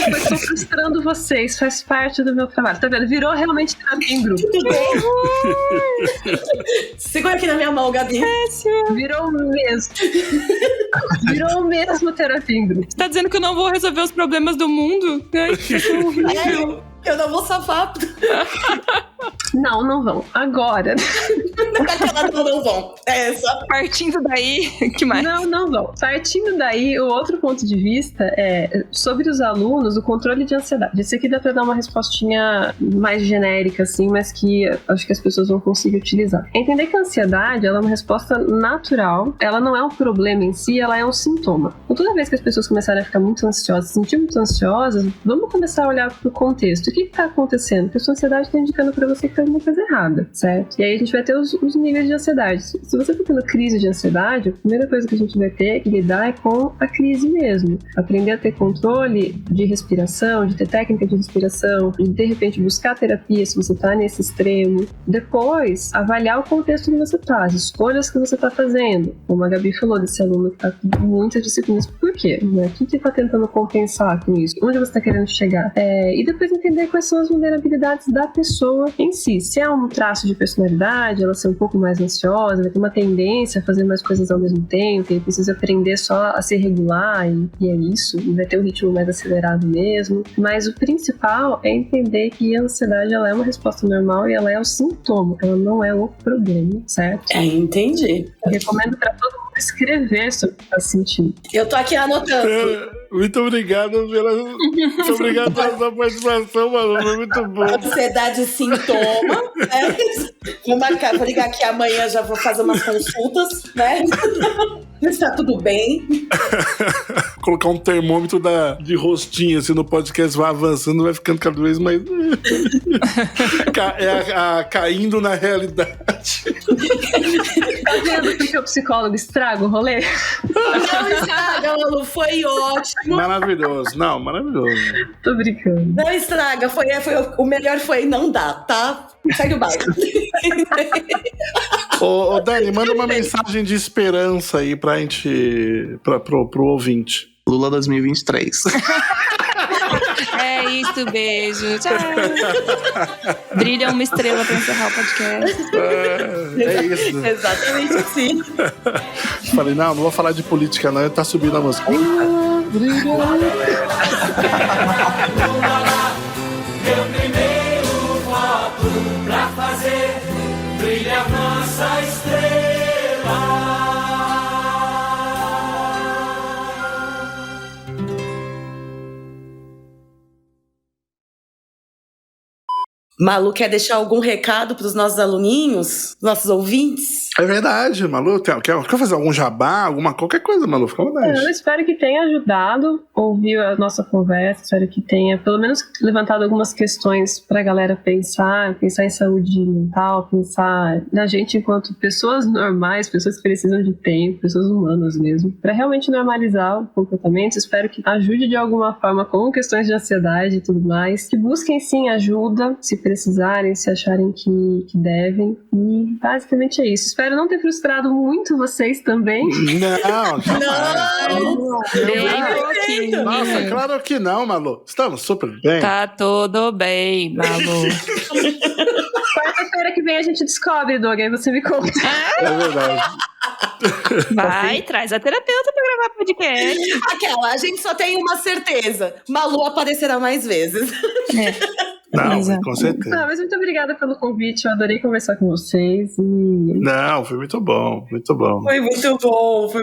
Eu estou frustrando vocês, faz parte do meu trabalho. Tá vendo? Virou realmente terapia em grupo. tudo bem? Segura aqui na minha mão, Gabi. Virou mesmo. Virou mesmo terapia em grupo. Você tá dizendo que eu não vou resolver os problemas do mundo? Ai, que horrível. Eu não vou safar. Não vão. Agora. Não vão. É essa. Partindo daí, que mais? Não vão. Partindo daí, o outro ponto de vista é sobre os alunos, o controle de ansiedade. Esse aqui dá pra dar uma respostinha mais genérica, assim, mas que acho que as pessoas vão conseguir utilizar. Entender que a ansiedade, ela é uma resposta natural, ela não é um problema em si, ela é um sintoma. Então, toda vez que as pessoas começarem a ficar muito ansiosas, se sentir muito ansiosas, vamos começar a olhar pro contexto. O que tá acontecendo? Porque a sua ansiedade tá indicando pra você que tá alguma coisa errada, certo? E aí a gente vai ter os níveis de ansiedade. Se você tá tendo crise de ansiedade, a primeira coisa que a gente vai ter que lidar é com a crise mesmo. Aprender a ter controle de respiração, de ter técnica de respiração, de repente buscar terapia se você tá nesse extremo. Depois, avaliar o contexto que você tá, as escolhas que você tá fazendo. Como a Gabi falou desse aluno que tá com muitas disciplinas. Por quê? Né? O que você tá tentando compensar com isso? Onde você tá querendo chegar? E depois entender quais são as vulnerabilidades da pessoa em si. Se é um traço de personalidade, ela ser um pouco mais ansiosa, vai ter uma tendência a fazer mais coisas ao mesmo tempo, e precisa aprender só a se regular, e é isso, e vai ter um ritmo mais acelerado mesmo. Mas o principal é entender que a ansiedade, ela é uma resposta normal e ela é o sintoma, ela não é o problema, certo? Entendi. Eu recomendo pra todo mundo escrever sobre o que tá sentindo. Eu tô aqui anotando. Muito obrigado pela sua participação, Malu. Foi muito bom. Ansiedade sintoma, né? Vou ligar aqui amanhã, já vou fazer umas consultas, né? Está tudo bem. Colocar um termômetro de rostinho assim no podcast, vai avançando, vai ficando cada vez mais. Caindo na realidade. Tá vendo porque o psicólogo estraga o rolê? Não estraga, Malu, foi ótimo. Maravilhoso. Não, maravilhoso. Tô brincando. Não estraga, o melhor foi não dá, tá? Segue o baile. Ô, Dani, manda uma mensagem de esperança aí pra gente, pro ouvinte. Lula 2023. É isso, beijo. Tchau. Brilha uma estrela pra encerrar o podcast. É isso. Exatamente assim. Falei, não vou falar de política não, tá subindo a música. Meu primeiro voto pra fazer brilhar nossa estrela. Malu, quer deixar algum recado pros nossos aluninhos, nossos ouvintes? É verdade, Malu. Quer fazer algum jabá, qualquer coisa, Malu? Fica à vontade. Eu espero que tenha ajudado, ouvir a nossa conversa, espero que tenha pelo menos levantado algumas questões pra galera pensar em saúde mental, pensar na gente enquanto pessoas normais, pessoas que precisam de tempo, pessoas humanas mesmo, pra realmente normalizar o comportamento. Espero que ajude de alguma forma com questões de ansiedade e tudo mais, que busquem sim ajuda, se precisarem, se acharem que devem. E basicamente é isso. Espero não ter frustrado muito vocês também. Não. Bem pouquinho. Nossa, claro que não, Malu. Estamos super bem. Tá tudo bem, Malu. Quarta-feira que vem a gente descobre, Doug, aí você me conta. É verdade. Vai, traz a terapeuta pra gravar podcast. Aquela, a gente só tem uma certeza. Malu aparecerá mais vezes. Não, Exato. com certeza. Mas muito obrigada pelo convite, eu adorei conversar com vocês. Não, foi muito bom, muito bom. Foi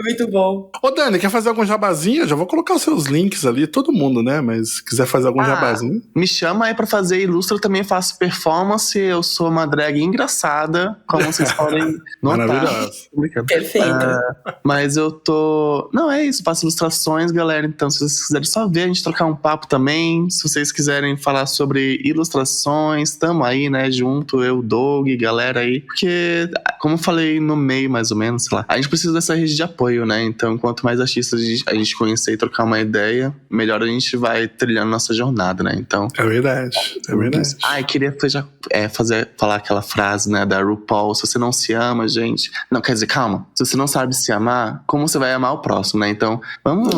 muito bom. Ô, Dani, quer fazer algum jabazinho? Já vou colocar os seus links ali, todo mundo, né? Mas se quiser fazer algum jabazinho. Me chama aí pra fazer ilustra, eu também faço performance, eu sou uma drag engraçada, como vocês podem notar. Maravilhoso. Perfeito. Mas eu tô... Não, é isso, faço ilustrações, galera, então se vocês quiserem só ver, a gente trocar um papo também, se vocês quiserem falar sobre ilustrações, tamo aí, né, junto, eu, Doug, galera aí, porque, como eu falei no meio, mais ou menos, sei lá, a gente precisa dessa rede de apoio, né, então quanto mais artistas a gente conhecer e trocar uma ideia, melhor a gente vai trilhando nossa jornada, né, então... É verdade. E queria falar aquela frase, né, da RuPaul, se você não se ama, gente... Não, quer dizer, calma, se você não sabe se amar, como você vai amar o próximo, né, então, vamos...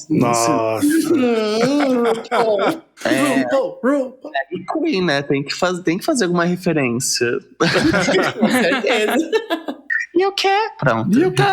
Nossa. RuPaul. E Queen, né? Tem que fazer alguma referência. Com certeza. E eu quero. Pronto. E eu quero.